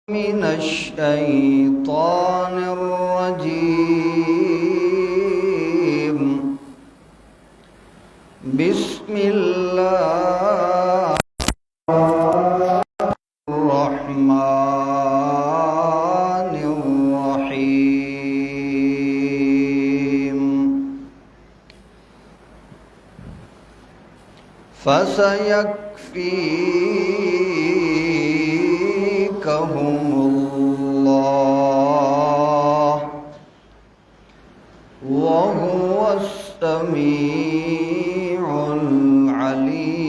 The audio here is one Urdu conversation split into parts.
من الشيطان الرجيم. بسم الله الرحمن الرحيم. فسيكفيكهم الله وهو السميع العليم.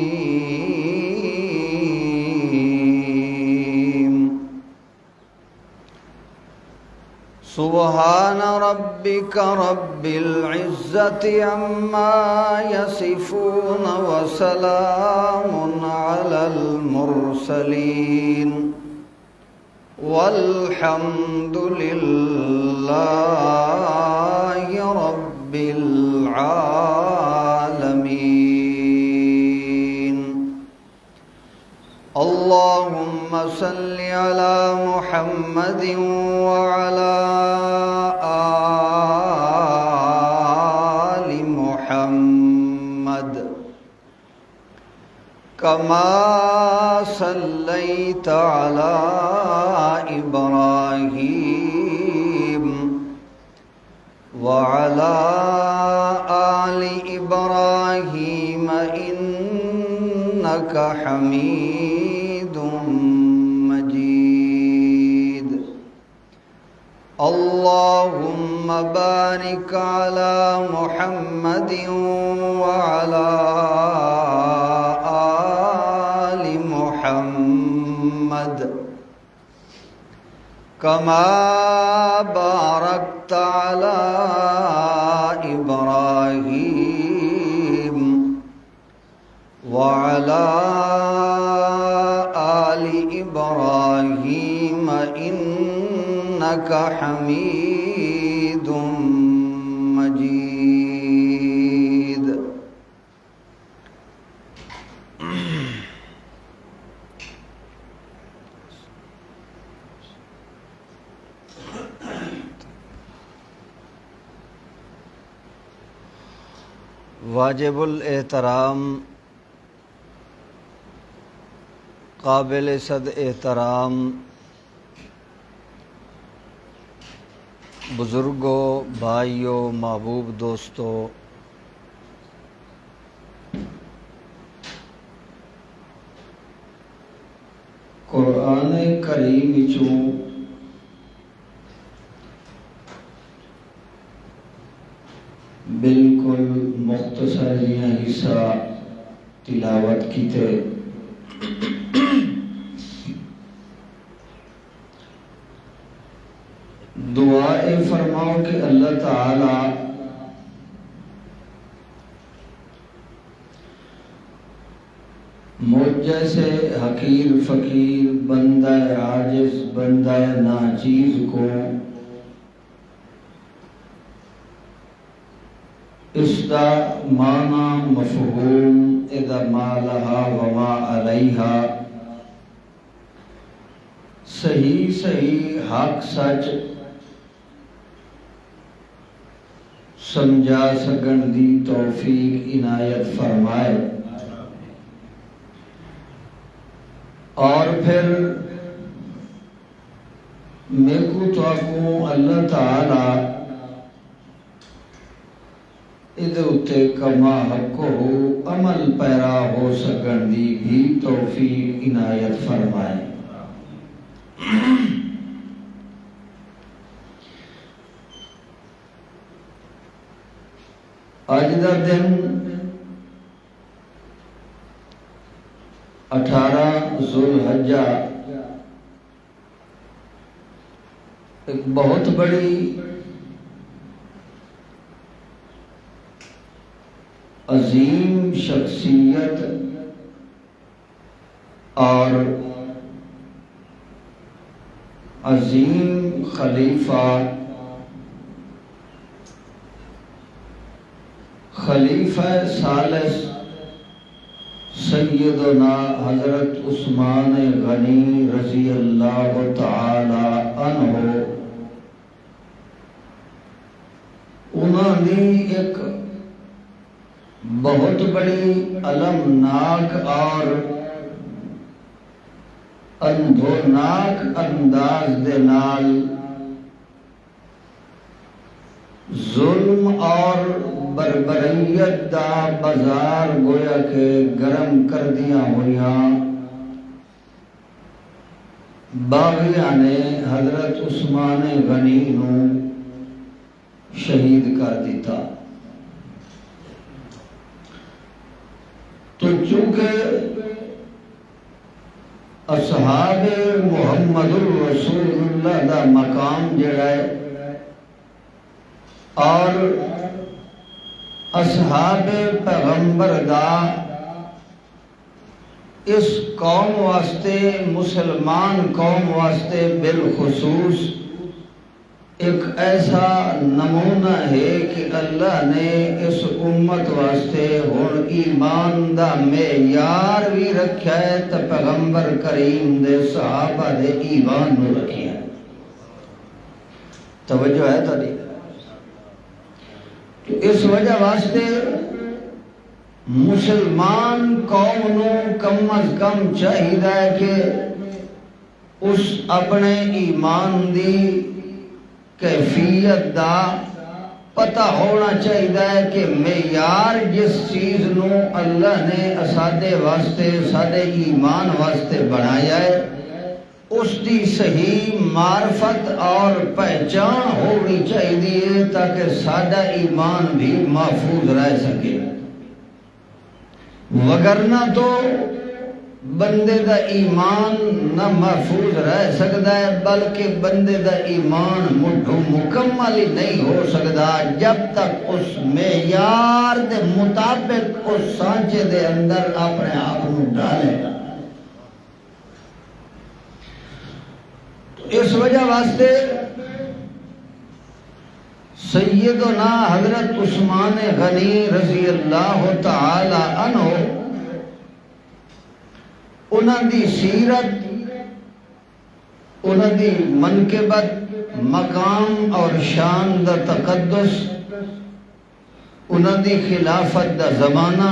سبحان ربك رب العزة عما يصفون وسلام على المرسلين والحمد لله رب العالمين. اللهم صل على محمد وعلى آل محمد كما صليت على إبراهيم وعلى آل إبراهيم إنك حميد مجيد. اللهم بارك على محمد وعلى آل محمد كما باركت على إبراهيم وعلى آل إبراهيم إنك حميد مجيد. واجب الاحترام، قابل صد احترام بزرگوں، بھائیوں، محبوب دوستوں، قرآن کریم وچوں بالکل مختصر جہاں حصہ تلاوت کیتے. دعا فرماؤ کہ اللہ تعالی مجھ جیسے حقیر فقیر بندہ عاجز بندہ ناچیز کو اس دا معنی مفہوم اذا ما لہا وما علیہا صحیح حق سچ سمجھا سکن دی توفیق عنایت فرمائے. اور پھر میں کو تو آکوں اللہ تعالی ادھے اتے کما حق ہو عمل پیرا ہو سکن دی بھی توفیق عنایت فرمائے. آج دا دن 18 ذوالحجہ ایک بہت بڑی عظیم شخصیت اور عظیم خلیفہ ثالث سیدنا حضرت عثمان غنی رضی اللہ تعالی ظلماں دی ایک بہت بڑی المناک اور اندھوناک انداز دے نال ظلم اور بربریت دا بازار گویا کہ گرم کر دیا ہویاں باغیاں نے حضرت عثمان غنی نو شہید کر دیتا۔ تو چونکہ اصحاب محمد الرسول اللہ دا مقام جڑا ہے اور اصحاب پیغمبر دا اس قوم واسطے مسلمان قوم واسطے بالخصوص ایک ایسا نمونہ ہے کہ اللہ نے اس امت واسطے ہن ایمان دا معیار بھی رکھا ہے تو پیغمبر کریم دے صحابہ دے ایمان نو رکھیا ہے۔ توجہ ہے تاری؟ تو اس وجہ واسطے مسلمان قوم نو کم از کم چاہیے کہ اس اپنے ایمان دی کیفیت دا پتہ ہونا چاہیے کہ معیار جس چیز نو اللہ نے اسادے واسطے سادے ایمان واسطے بنایا ہے اس دی صحیح معرفت اور پہچان ہونی چاہیے تاکہ سادہ ایمان بھی محفوظ رہ سکے، وگرنہ تو بندے دا ایمان نہ محفوظ رہ سکتا ہے بلکہ بندے دا ایمان مکمل ہی نہیں ہو سکتا جب تک اس معیار دے مطابق اس سانچے دے اندر اپنے آپ کو ڈالے گا۔ تو اس وجہ واسطے سیدنا حضرت عثمان غنی رضی اللہ تعالی عنہ انہاں دی سیرت، انہاں دی منقبت، مقام اور شان دا تقدس، انہاں دی خلافت دا زمانہ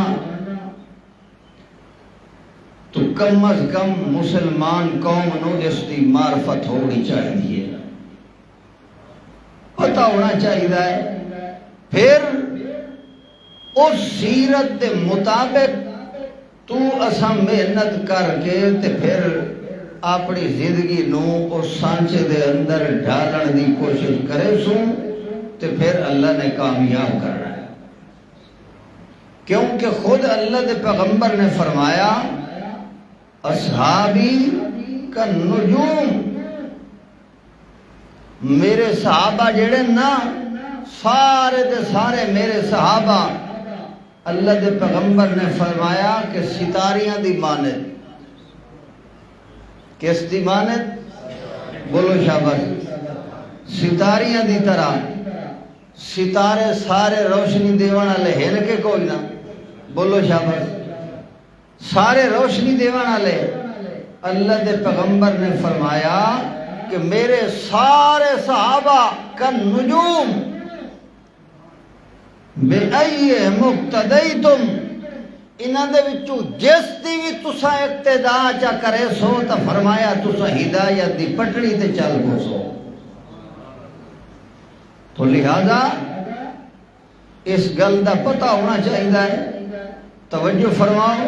تو کم از کم مسلمان قوم نو اس دی معرفت ہونی چاہیے، پتہ ہونا چاہیے۔ پھر اس سیرت دے مطابق تو اساں محنت کر کے تے پھر اپنی زندگی نو اس سانچے دے اندر ڈالن دی کوشش کرے سوں تے پھر اللہ نے کامیاب کرنا ہے، کیونکہ خود اللہ دے پیغمبر نے فرمایا اصحابی کا نجوم، میرے صحابہ جڑے نا سارے دے سارے میرے صحابہ اللہ دے پیغمبر نے فرمایا کہ ستاریاں دی مانت، کس دی مانت؟ بولو شاباش، ستاریاں دی طرح۔ ستارے سارے روشنی دیوان والے ہیں کہ کوئی نہ؟ بولو شاباش، سارے روشنی دیوان والے۔ اللہ دے پیغمبر نے فرمایا کہ میرے سارے صحابہ کا نجوم بِأَيِّ مُقْتَدَيْتُمْ، انہاں دے وچوں جس دی بھی تساں اقتدا چا کرے سو تا فرمایا تساں ہدایت دی پٹڑی تے چل گو سو۔ تو لہذا اس گل دا پتہ ہونا چاہیے، توجہ فرماؤ،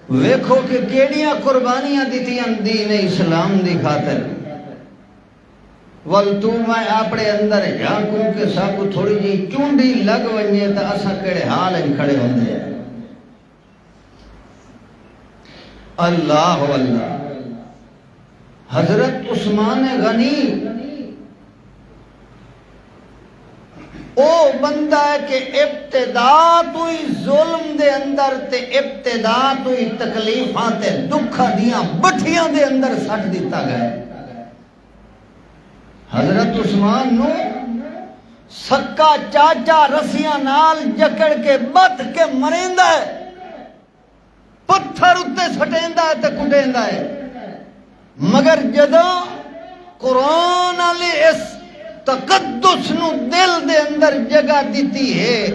ویکھو کہ کیڑیاں قربانیاں دیتیاں دین اسلام دی خاطر، ول تو میں اپنے اندر جھانکوں کہ سب تھوڑی جی چونڈی لگ ونجے تا اساں کڑے حال کھڑے ہوندے ہیں۔ اللہ اللہ، حضرت عثمان غنی او بندہ ہے کہ ابتدا تو ہی ظلم دے اندر تے ابتدا تو ہی تکلیفاں تے دکھا دیاں بٹھیاں دے اندر سٹ دیتا گئے۔ حضرت عثمان نو سکا چاچا رسیاں نال جکڑ کے بت کے مریندا ہے، پتھر اتے سٹیندا ہے تے کٹیندا ہے، مگر جدوں قرآن والے اس تقدس نو دل دے اندر جگہ دیتی ہے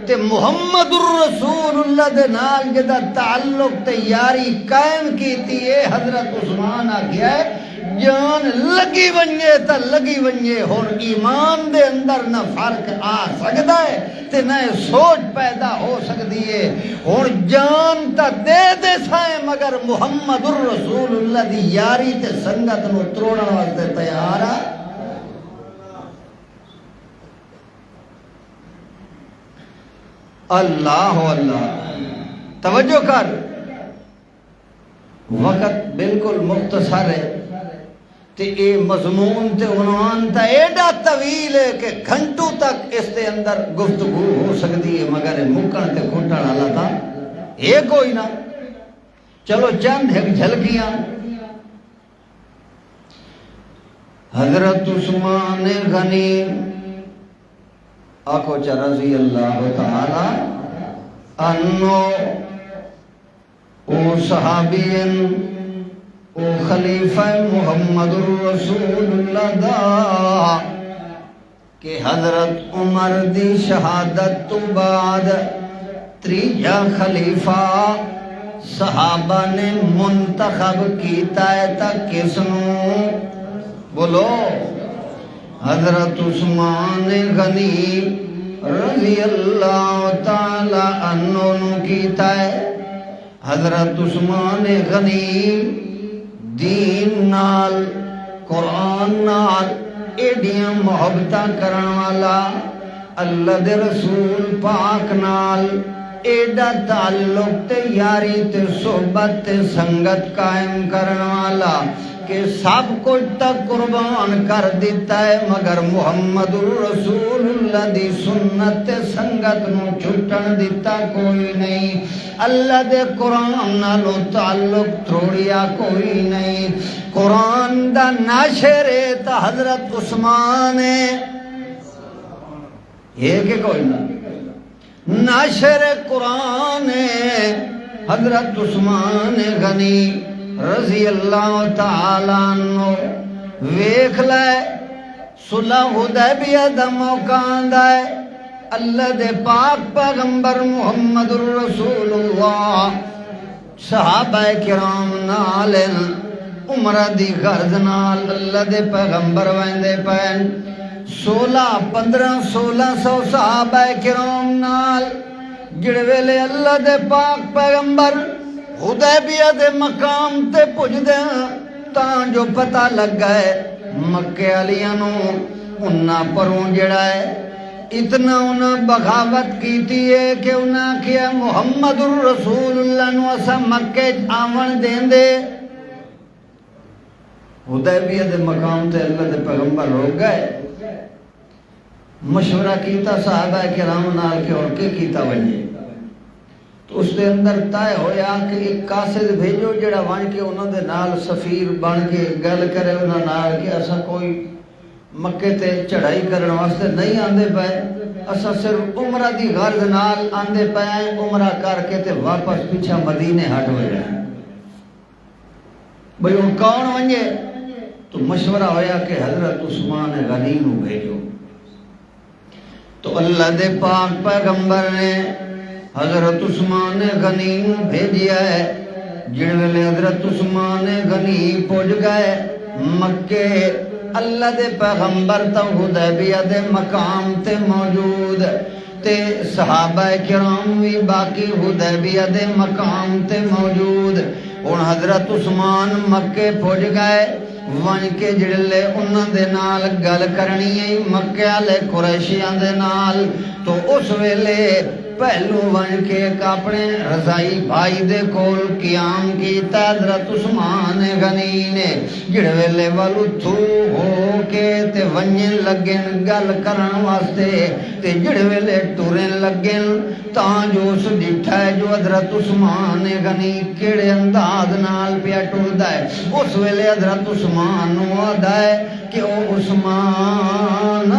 تے محمد الرسول اللہ دے نال جدا تعلق تے یاری قائم کیتی ہے حضرت عثمان آگیا ہے جان لگی ونجے تا لگی ونجے ہون ایمان دے اندر نہ فرق آ سکتا ہے تے نہ سوچ پیدا ہو سکتی ہے ہون جان تا دے دے سائیں مگر محمد الرسول اللہ دی یاری تے سنگت نو تروڑا واسطے تیار ہے اللہ اللہ توجہ کر وقت بالکل مختصر ہے تے اے مضمون تے عنوان تا ایڈا طویل ہے کہ گھنٹوں تک اس دے اندر گفتگو ہو سکتی ہے مگر مکن تے کھٹن والا تھا اے کوئی نہ چلو چند ایک جھلکیاں حضرت عثمان غنی آکھو چا رضی اللہ تعالی انو او صحابین او خلیفہ محمد الرسول اللہ دا کہ حضرت عمر دی شہادت تو بعد تریجا خلیفہ صحابہ نے منتخب کیتا ہے تا کسنو بولو حضرت عثمان غنی رضی اللہ تعالی عنہ نو کیتا ہے حضرت عثمان غنی دین نال قرآن نال ایڈیاں محبتاں کرن والا اللہ دے رسول پاک نال ایڈا تعلق تے یاری تے صحبت تے سنگت قائم کرن والا کہ سب کچھ تک قربان کر دیتا ہے مگر محمد الرسول اللہ دی سنت سنگت نو چھٹن دیتا کوئی نہیں اللہ دے قرآن نالو تعلق تھوڑیا کوئی نہیں قرآن دا ناشر تا حضرت عثمان یہ کہ کوئی نہ ناشر قرآن حضرت عثمان غنی رضی اللہ تعالیٰ عنہ ویکھ لے صلح حدیبیہ دا موقع آندا ہے اللہ دے پاک پیغمبر محمد الرسول اللہ صحابہ کرام نال عمرہ دی غرض نال اللہ دے پیغمبر ویندے پین 1600 صحابہ کرام نال جڑے ویلے اللہ دے پاک پیغمبر حدیبیہ دے مقام تے پُج دے تاں جو پتہ لگ گئے مکے علیہ نو انہاں پروں جڑا ہے اتنا انہاں بغاوت کیتی ہے کہ انہاں کیا محمد الرسول اللہ نو اسا مکے آون دین دے حدیبیہ دے مقام تے اللہ دے پیغمبر روک گئے مشورہ کیتا صحابہ کرام نال کے اور کے کیتا ونجے تو اس دے اندر طے ہویا کہ ایک قاصد بھیجو جڑا وان کے انہوں دے نال سفیر بن کے گل کرے انہوں نال کہ اسا کوئی مکے تے چڑھائی کرنے واسطے نہیں آندے پائے اسا صرف عمرہ دی غرض نال آندے پائے عمرہ کر کے تے واپس پیچھا مدینے ہٹ ہوئے رہے بھئی وہ کون ونجے تو مشورہ ہویا کہ حضرت عثمان غنی نو بھیجو تو اللہ دے پاک پیغمبر نے حضرت عثمان غنی بھیجیا ہے جڑوے حضرت عثمان غنی پہنچ گئے مکے اللہ دے پیغمبر تا حدیبیہ دے مقام تے موجود تے صحابہ کرام بھی باقی حدیبیہ دے مقام تے موجود اور حضرت عثمان مکے پہنچ گئے ون کے جڑلے انہاں دے نال گل کرنی ہے مکے والے قریشیاں دے نال تو اس ویلے پہلو ون کے ایک اپنے رضائی بھائی دے کول قیام کیتا حضرت عثمان غنی نے جڑے ویلے والو تھو ہو کے تے ونجن لگن گل کرن واسطے تے جڑے ویلے ٹورن لگن تاں جو اس ڈٹھا ہے جو حضرت عثمان غنی کیڑے انداز نال پیا ٹردا ہے اس ویلے حضرت عثمان نو آدا ہے کہ او عثمان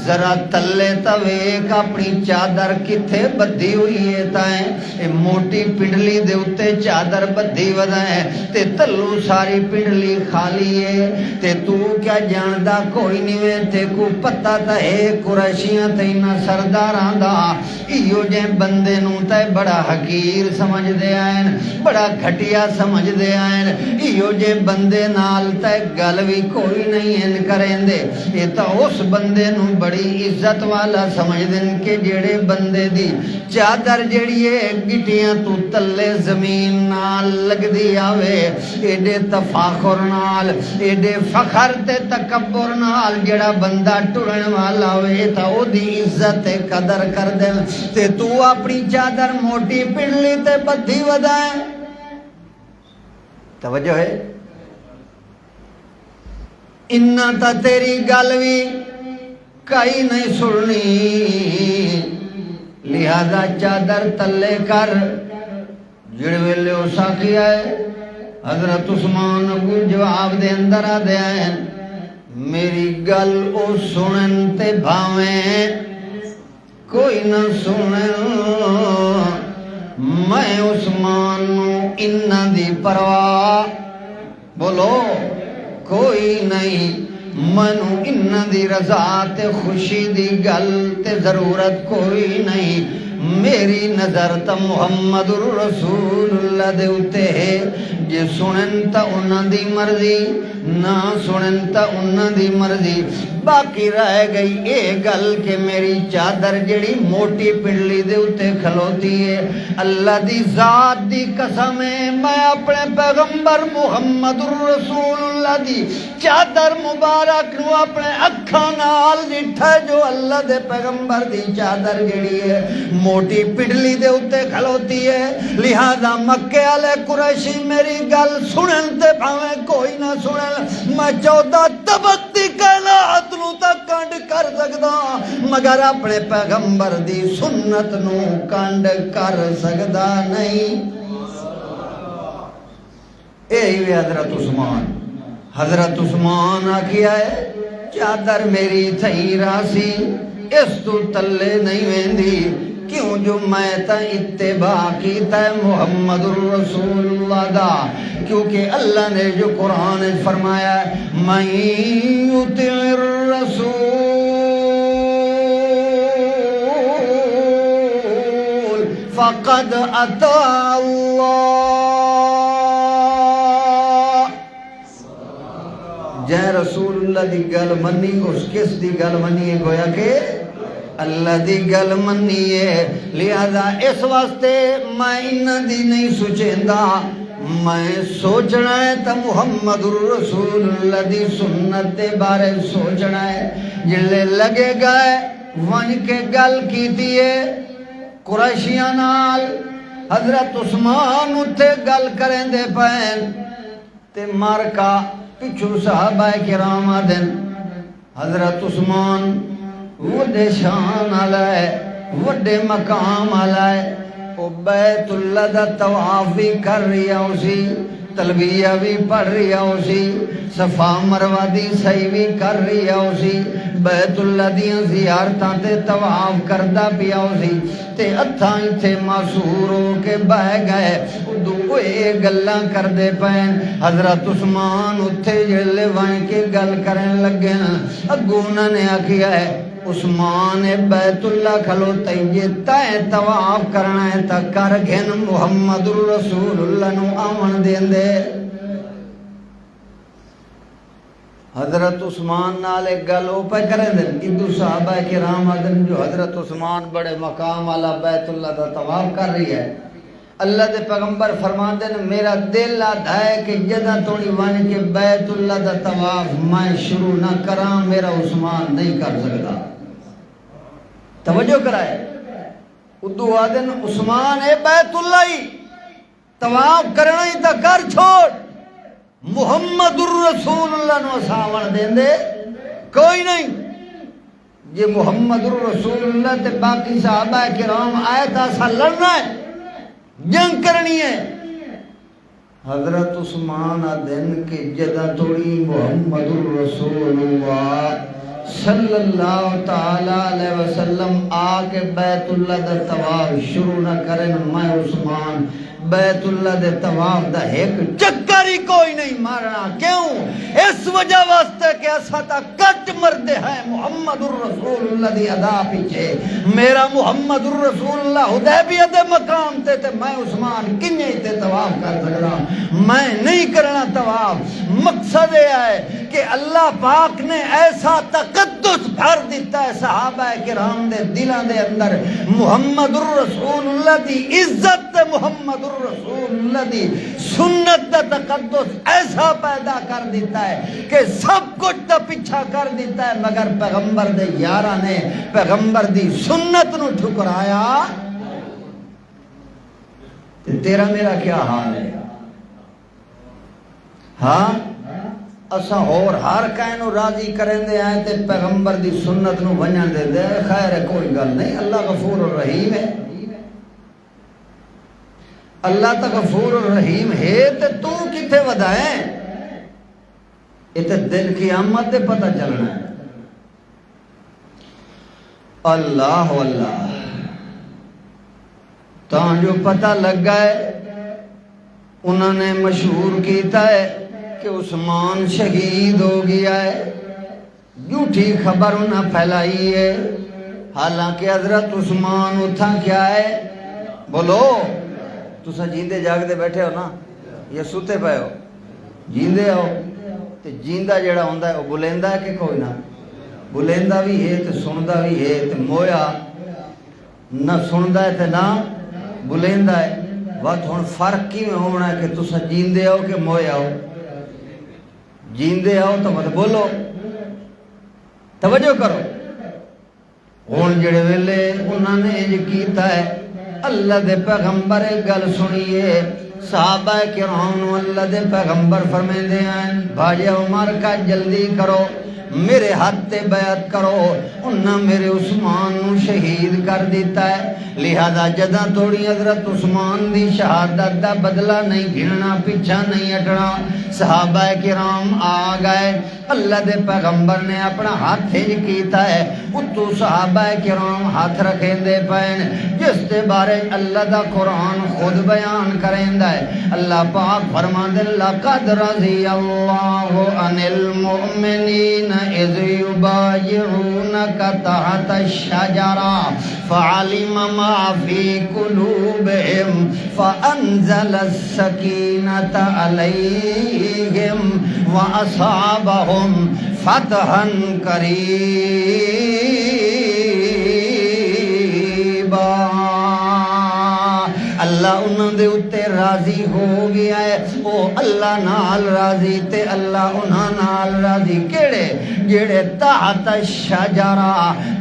ذرا تلے تویک اپنی چادر کتھے بدھی ہوئی ہے تائیں اے موٹی پنڈلی دے اتے چادر بدھی ودائیں تے تلو ساری پنڈلی خالی ہے تے تو کیا جاندہ کوئی نہیں وے تے کو پتہ تہے قریشیاں تے نہ سرداران دا ایو جے بندے نوں تے بڑا حقیر سمجھ دے آئین بڑا گھٹیا سمجھ دے آئین ایو جے بندے نال تے گل بھی کوئی نہیں ان کریں دے یہ تا اس بندے نوں بڑی عزت والا سمجھ دیں کہ جڑے بندے دی چادر جڑی ہے گٹیاں تو تلے زمین نال لگ دی آوے ایڈے تفاخر نال ایڈے فخر تے تکبر نال جڑا بندہ ٹرن والا ہوئے تا او دی عزت قدر کر دیں تے تو اپنی چادر موٹی پنڈلی تے بدھی ودائیں توجہ ہے انہاں تا تیری گل بھی کئی نہیں سننی لہذا چادر تلے کر جڑوے لے اسا کیا ہے حضرت عثمان کو جواب دے اندر آ دے آئیں میری گل او سنن تے بھاویں کوئی نہ سنن میں عثمان نو انہاں دی پرواہ بولو کوئی نہیں منو انہاں دی رضا تے خوشی دی گل تے ضرورت کوئی نہیں میری نظر تا محمد رسول اللہ دے اتے ہے جے سنن تا انہاں دی مرضی نہ سنن تا انہاں دی مرضی باقی رہ گئی اے گل کہ میری چادر جڑی موٹی پنڈلی دے اتے کھلوتی ہے اللہ دی ذات دی قسم ہے میں اپنے پیغمبر محمد رسول اللہ دی چادر مبارک نو اپنے اکھاں نال ڈٹھا جو اللہ دے پیغمبر دی چادر جڑی ہے موٹی پنڈلی دے اتے کھلوتی ہے لہذا مکے والے قریشی میری گل سنن تے بھاویں کوئی نہ سنن میں 14 طبق دی کائنات نو تک کنڈ کر سکدا مگر اپنے پیغمبر دی سنت نو کنڈ کر سکدا نہیں اے ہی حضرت عثمان آکھیا ہے چادر میری تھئی راسی اس تو تلے نہیں ویندی کیوں جو میں تا اتباع کیتا ہے محمد رسول اللہ دا کیونکہ اللہ نے جو قرآن فرمایا ہے من یطع الرسول فقد اطاع اللہ جے رسول اللہ دی گل منی اس کس دی گل منی ہے گویا کہ اللہ دی گل منی ہے لہذا اس واسطے میں انہاں دی نہیں سوچیندا میں سوچنا ہے تا محمد رسول اللہ دی سنت دے بارے سوچنا ہے جلے لگے گئے ون کے گل کیتی ہے قریشیاں نال حضرت عثمان اتے گل کریں دے پین تے مارکا پچھو صحابہ کرام آدن حضرت عثمان وڈے شان آلائے وڈے مقام آلائے او بیت اللہ دا طواف بھی کر رہی اسی تلبیہ بھی پڑھ رہی اسی صفا مروہ دی سعی بھی کر رہی اسی بیت اللہ دیاں زیارتاں تے طواف کردہ پیا اسی تے اتھاں ایتھے معصور ہو کے بہ گئے دوئے گلاں کر دے پین حضرت عثمان اتھے جلے وائیں کے گل کریں لگے اگونہ نے آکھیا ہے عثمان بیت اللہ کھلوتا یہ تائیں طواف کرنا ہے تا کر گھن محمد رسول اللہ نو آمن دین دے حضرت عثمان نالے گلو پہ کریں دن ادھو صحابہ کرام آدن جو حضرت عثمان بڑے مقام والا بیت اللہ دا طواف کر رہی ہے اللہ دے پیغمبر فرما دن میرا دل آدھا ہے کہ جدہ توڑی وانی کے بیت اللہ دا طواف میں شروع نہ کرام میرا عثمان نہیں کر سکتا توجہ کرائے ادھو آدن عثمان اے بیت اللہ ہی طواف کرنا ہی تا کر چھوڑ محمد الرسول اللہ نو ساون دیں دے کوئی نہیں یہ محمد الرسول اللہ تے باقی صحابہ کرام آئے تا سا لڑنا ہے جنگ کرنی ہے حضرت عثمان دن کے جدہ توڑی محمد الرسول اللہ صلی اللہ تعالی علیہ وسلم آ کے بیت اللہ دا طواف شروع نہ کرن، میں عثمان بیت اللہ دے طواف دا ایک چکر ہی کوئی نہیں مارنا۔ کیوں؟ اس وجہ واسطے کہ اسا تا کٹ مردے ہیں محمد الرسول اللہ دی ادا پیچھے۔ میرا محمد الرسول اللہ حدیبیہ دے مقام تے میں عثمان کنجے تے طواف کر سکدا، میں نہیں کرنا طواف۔ مقصد یہ ہے کہ اللہ پاک نے ایسا تقدس بھر دیتا ہے صحابہ کرام دے دلاں دے اندر، محمد الرسول اللہ دی عزت تے محمد الرسول اللہ دی سنت دا تقدس ایسا پیدا کر دیتا ہے کہ سب کچھ دا پیچھا کر دیتا ہے، مگر پیغمبر دے یاراں نے پیغمبر دی سنت نو ٹھکرایا۔ تیرا میرا کیا حال ہے؟ ہاں اسا اور ہر کائنو راضی کریں دے آئے تے پیغمبر دی سنت نو ونجن دے دے، خیر ہے کوئی گل نہیں، اللہ غفور الرحیم ہے۔ اللہ تا غفور الرحیم ہے تے تو کتے ودائیں؟ یہ تے دل کی آمد دے پتہ چلنا ہے۔ اللہ واللہ تاں جو پتہ لگ گئے انہوں نے مشہور کیتا ہے کہ عثمان شہید ہو گیا ہے، جھوٹی خبر انہیں پھیلائی ہے، حالانکہ حضرت عثمان اتھا کیا ہے؟ بولو تسا جیندے جاگ دے بیٹھے ہو نا یا سوتے پے ہو؟ جیندے ہو تے جیندہ جڑا ہوندہ ہے وہ بلیندہ ہے کہ کوئی نہ؟ بلیندہ بھی ہے تے سندہ بھی ہے تے مویا نہ سندہ ہے تے نہ بلیندہ ہے۔ وقت ہون فرق کی میں ہونا ہے کہ تسا جیندے ہو کہ مویا ہو؟ جیندے ہو تو مت بولو، توجہ کرو۔ ہون جڑے ویلے انہوں نے یہ کیتا ہے، اللہ دے پیغمبر گل سنیے، صحابہ کرام اللہ دے پیغمبر فرمیندے ہیں بھائی عمر کا جلدی کرو، میرے ہاتھ تے بیعت کرو۔ انہاں میرے عثمان نو شہید کر دیتا ہے، لہذا جدہ توڑی حضرت عثمان دی شہادت دا بدلہ نہیں گھننا، پیچھا نہیں ہٹنا۔ صحابہ کرام آ گئے، اللہ دے پیغمبر نے اپنا ہاتھ ہی کیتا ہے، اتو صحابہ کرام ہاتھ رکھیں دے پین، جس دے بارے اللہ دا قرآن خود بیان کریں دے۔ اللہ پاک فرما دے لَقَدْ رَضِيَ اللَّهُ عَنِ الْمُؤْمِنِينَ إِذْ يُبَايِعُونَكَ تَحْتَ الشَّجَرَةِ فَعَلِمَ مَا فِي قُلُوبِهِمْ فَأَنزَلَ السَّكِينَةَ عَلَيْهِمْ وَأَصَابَهُمْ فَتْحًا قَرِيبًا۔ اللہ انہوں دے اتے راضی ہو گیا ہے، او اللہ نال راضی تے اللہ انہاں نال راضی۔ کیڑے؟ جیڑے تحت الشجرہ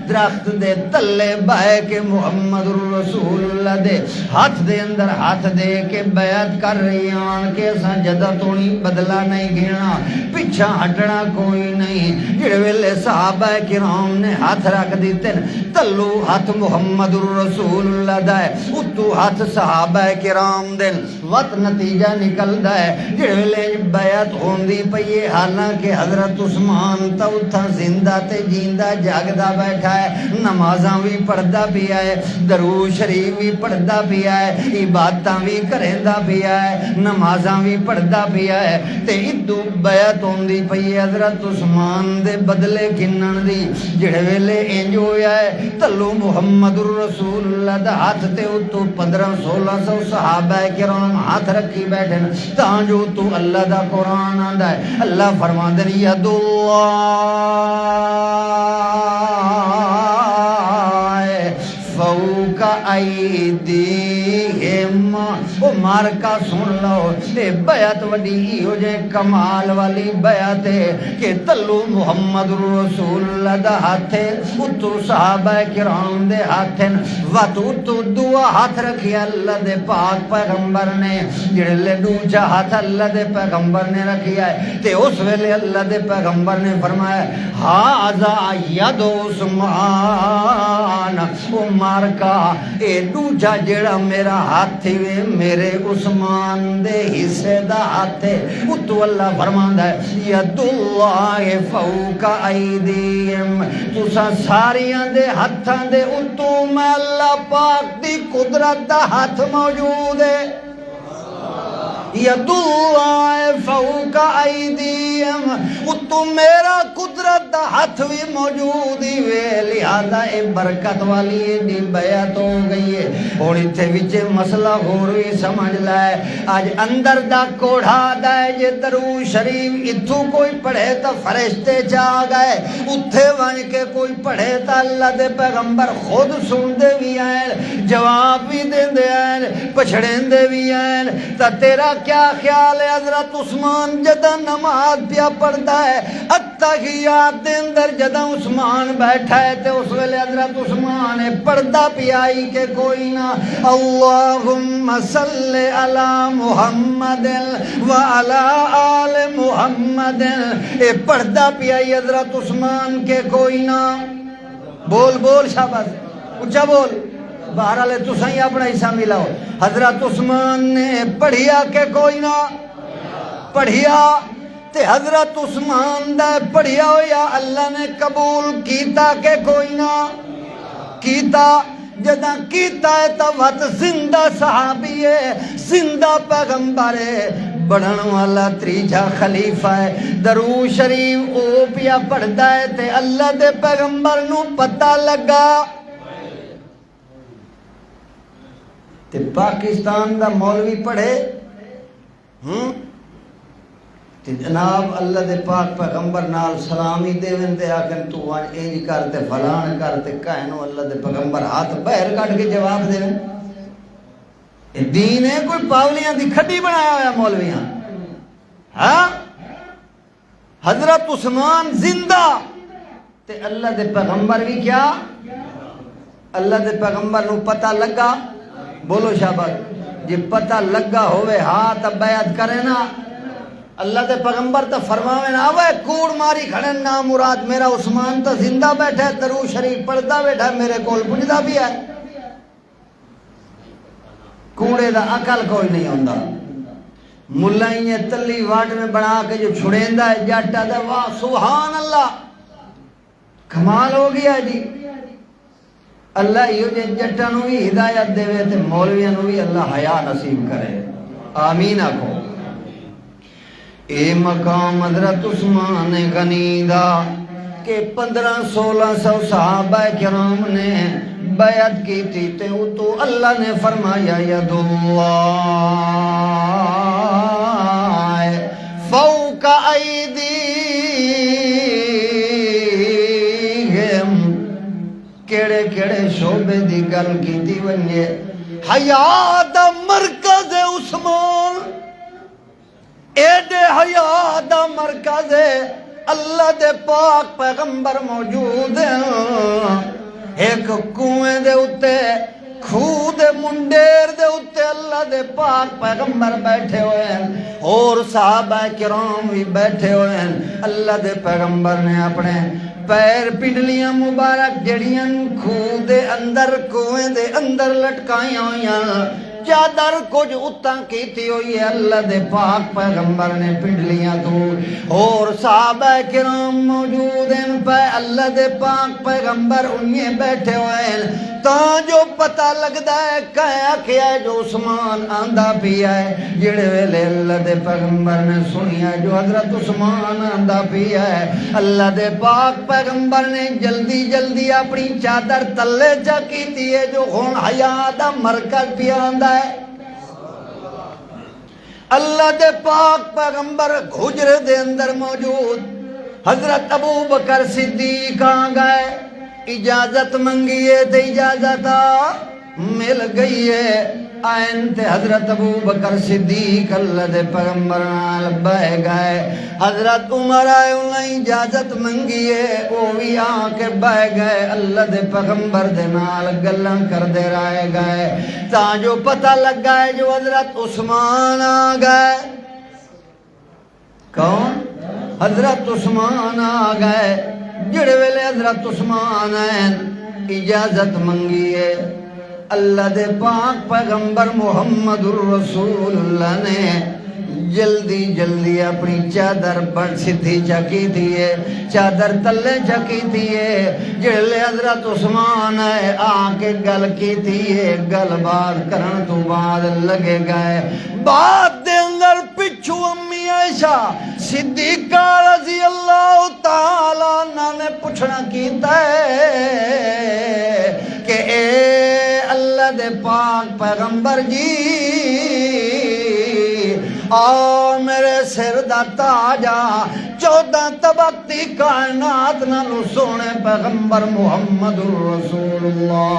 درخت دے تلے بائے کے محمد الرسول اللہ دے ہاتھ دے اندر ہاتھ دے کے بیعت کر رہی آن کے سجدہ تونی بدلہ نہیں گھینا، پیچھا ہٹنا کوئی نہیں۔ جڑے ویلے صحابہ کرام نے ہاتھ رکھ دیتے تلو ہاتھ محمد الرسول اللہ دے، اتو ہاتھ صحابہ کرام دے، وقت نتیجہ نکل دے۔ جڑے ویلے بیعت ہوندی پئیے، حالانکہ حضرت عثمان تا اتھا زندہ تے جیندہ جاگدہ بیٹھا ہے، نمازاں بھی پڑھدا پیا ہے، درود شریف بھی پڑھدا پیا ہے، عبادتاں بھی کریندا پیا ہے، نمازاں بھی پڑھدا پیا ہے، تے ادو بیعت ہوندی پئی ہے حضرت عثمان دے بدلے گنن دی۔ جڑے ویلے انج ہویا ہے تلو محمد الرسول اللہ دا ہاتھ تے اتو 1500 صحابہ کرام ہاتھ رکھی بیٹھے تاں جو تو اللہ دا قرآن آندا ہے۔ اللہ فرماندے نے ید فوق ایدیہم، او مارکا سن لو، اے بیعت وڈی ہو جائے کمال والی بیعت ہے کہ تلو محمد رسول اللہ دا ہاتھے اتو صحابہ کرام دے ہاتھے وات اتو دعا ہاتھ رکھی اللہ دے پاک پیغمبر نے، جڑے لے دوجا ہاتھ اللہ دے پیغمبر نے رکھیا ہے، تے اس ویلے اللہ دے پیغمبر نے فرمایا ہاذا ید عثمان، او مارکا اے دوجا جڑا میرا ہاتھی وے میرے عثمان دے حصے دا ہاتھ ہے اتو اللہ فرماندا ہے ید اللہ فوق ایدیہم تسا ساریاں دے ہتھاں دے اتو میں اللہ پاک دی قدرت دا ہاتھ موجود ہے ید اللہ فوق ایدیہم اتو میرا قدرت دا ہاتھ بھی موجود ہی وے لہذا اے برکت والی دی بیعت ہو گئی ہے اور اتھے وچے مسئلہ ہو رہی سمجھ لائے آج اندر دا کوڑھا دائے جے درود شریف اتھو کوئی پڑھے تا فرشتے چاہ گئے اتھے وانج کے کوئی پڑھے تا اللہ دے پیغمبر خود سن دے بھی آئیں جواب بھی دیں دے آئیں پچھڑیں دے بھی آئیں تا تیرا کیا خیال ہے حضرت عثمان جدہ نماز پیا پڑھتا ہے اتحیات دے اندر جدہ عثمان بیٹھا ہے تے اس ویلے حضرت عثمان پڑھتا پیائی کہ کوئی نہ اللہم صلی علی محمد وعلی آل محمد اے پڑھتا پیائی حضرت عثمان کے کوئی نہ بول بول شاباش اچھا بول بہرحال تو صحیح اپنا حصہ ملاؤ حضرت عثمان نے پڑھیا کہ کوئی نہ پڑھیا تے حضرت عثمان دا پڑھیا ہو یا اللہ نے قبول کیتا کہ کوئی نہ کیتا جدہ کیتا ہے تا وقت زندہ صحابی ہے زندہ پیغمبر ہے بڑھن والا تریجا خلیفہ ہے درود شریف او پیا پڑھتا ہے تے اللہ دے پیغمبر نو پتہ لگا تے پاکستان دا مولوی پڑھے تے جناب اللہ دے پاک پیغمبر نال سلامی دے وندے آکن تو وان اینج کرتے فلان کرتے کہنو اللہ دے پیغمبر ہاتھ بہر کٹ کے جواب دے دین ہے کوئی پاولیاں دی کھڈی بنایا ہویا مولویاں ہاں حضرت عثمان زندہ تے اللہ دے پیغمبر بھی کیا اللہ دے پیغمبر نو پتہ لگا بولو شاباش جی پتہ لگا ہوئے ہاں تب بیعت کرے نا اللہ دے پیغمبر تا فرماوے نا آوے کوڑ ماری کھڑے نا مراد میرا عثمان تا زندہ بیٹھا ہے درود شریف پڑھتا بیٹھا ہے میرے کول پنجدہ بھی ہے کوڑے دا عقل کوئی نہیں ہوندہ ملائیں تلی واٹ میں بنا کے جو چھڑیندہ ہے جاٹا دے واہ سبحان اللہ کمال ہو گیا جی اللہ یہ جٹا نو بھی ہدایت دے وے تے مولویاں نو بھی اللہ حیا نصیب کرے آمین آکھو اے مقام حضرت عثمان غنی دا کہ 1500-1600 صحابہ کرام نے بیعت کی تھی تے تو اللہ نے فرمایا ید اللہ فوق ایدیہم کیڑے کیڑے شعبے دی گل کی تھی ونجے حیاء دا مرکز عثمان ایڈے حیاء دا مرکز اللہ دے پاک پیغمبر موجود ہیں ایک کنویں دے اتے کھوہ دے منڈیر دے اتے اللہ دے پاک پیغمبر بیٹھے ہوئے ہیں اور صحابہ کرام بھی بیٹھے ہوئے ہیں اللہ دے پیغمبر نے اپنے پیر پنڈلیاں مبارک جڑیاں کھوہ دے اندر کنویں دے اندر لٹکائیاں ہوئیاں چادر کچھ اتاں کی تھی ہوئی ہے اللہ دے پاک پیغمبر نے پنڈلیاں دور اور صحابہ کرام موجود ہیں پہ اللہ دے پاک پیغمبر انہیں بیٹھے ہوئے ہیں تا جو پتہ لگتا ہے کہا کیا ہے جو عثمان آندھا پیا ہے جڑے ویلے اللہ دے پیغمبر نے سنیا جو حضرت عثمان آندھا پیا ہے اللہ دے پاک پیغمبر نے جلدی جلدی اپنی چادر تلے چا کی تھی ہے جو خون حیاء دا مرکز پیا آندھا ہے اللہ دے پاک پیغمبر گھجر دے اندر موجود حضرت ابو بکر صدیق آ گئے اجازت منگیے تے اجازت مل گئی ہے آئین تے حضرت ابو بکر صدیق اللہ دے پیغمبر نال بہ گئے حضرت عمر آئے انہیں اجازت منگیے وہ بھی آ کے بہ گئے اللہ دے پیغمبر دے نال گلن کر دے رائے گئے تا جو پتہ لگ گئے جو حضرت عثمان آ گئے کون حضرت عثمان آ گئے جڑے ویلے حضرت عثمان ہیں اجازت منگیے اللہ دے پاک پیغمبر محمد الرسول اللہ نے جلدی جلدی اپنی چادر پر سدھی چکی دیئے، چادر تلے چکی دیئے، جڑے حضرت عثمان ہے آکے گل کی دیئے، گل بات کرن تو بعد لگے گئے بات دے اندر پچھو امی عائشہ صدیقہ رضی اللہ تعالیٰ عنہ نے پوچھنا کیتا ہے کہ اے اللہ دے پاک پیغمبر جی اور میرے سر دا تاجا 14 طبقتی کائنات نالو سونے پیغمبر محمد رسول اللہ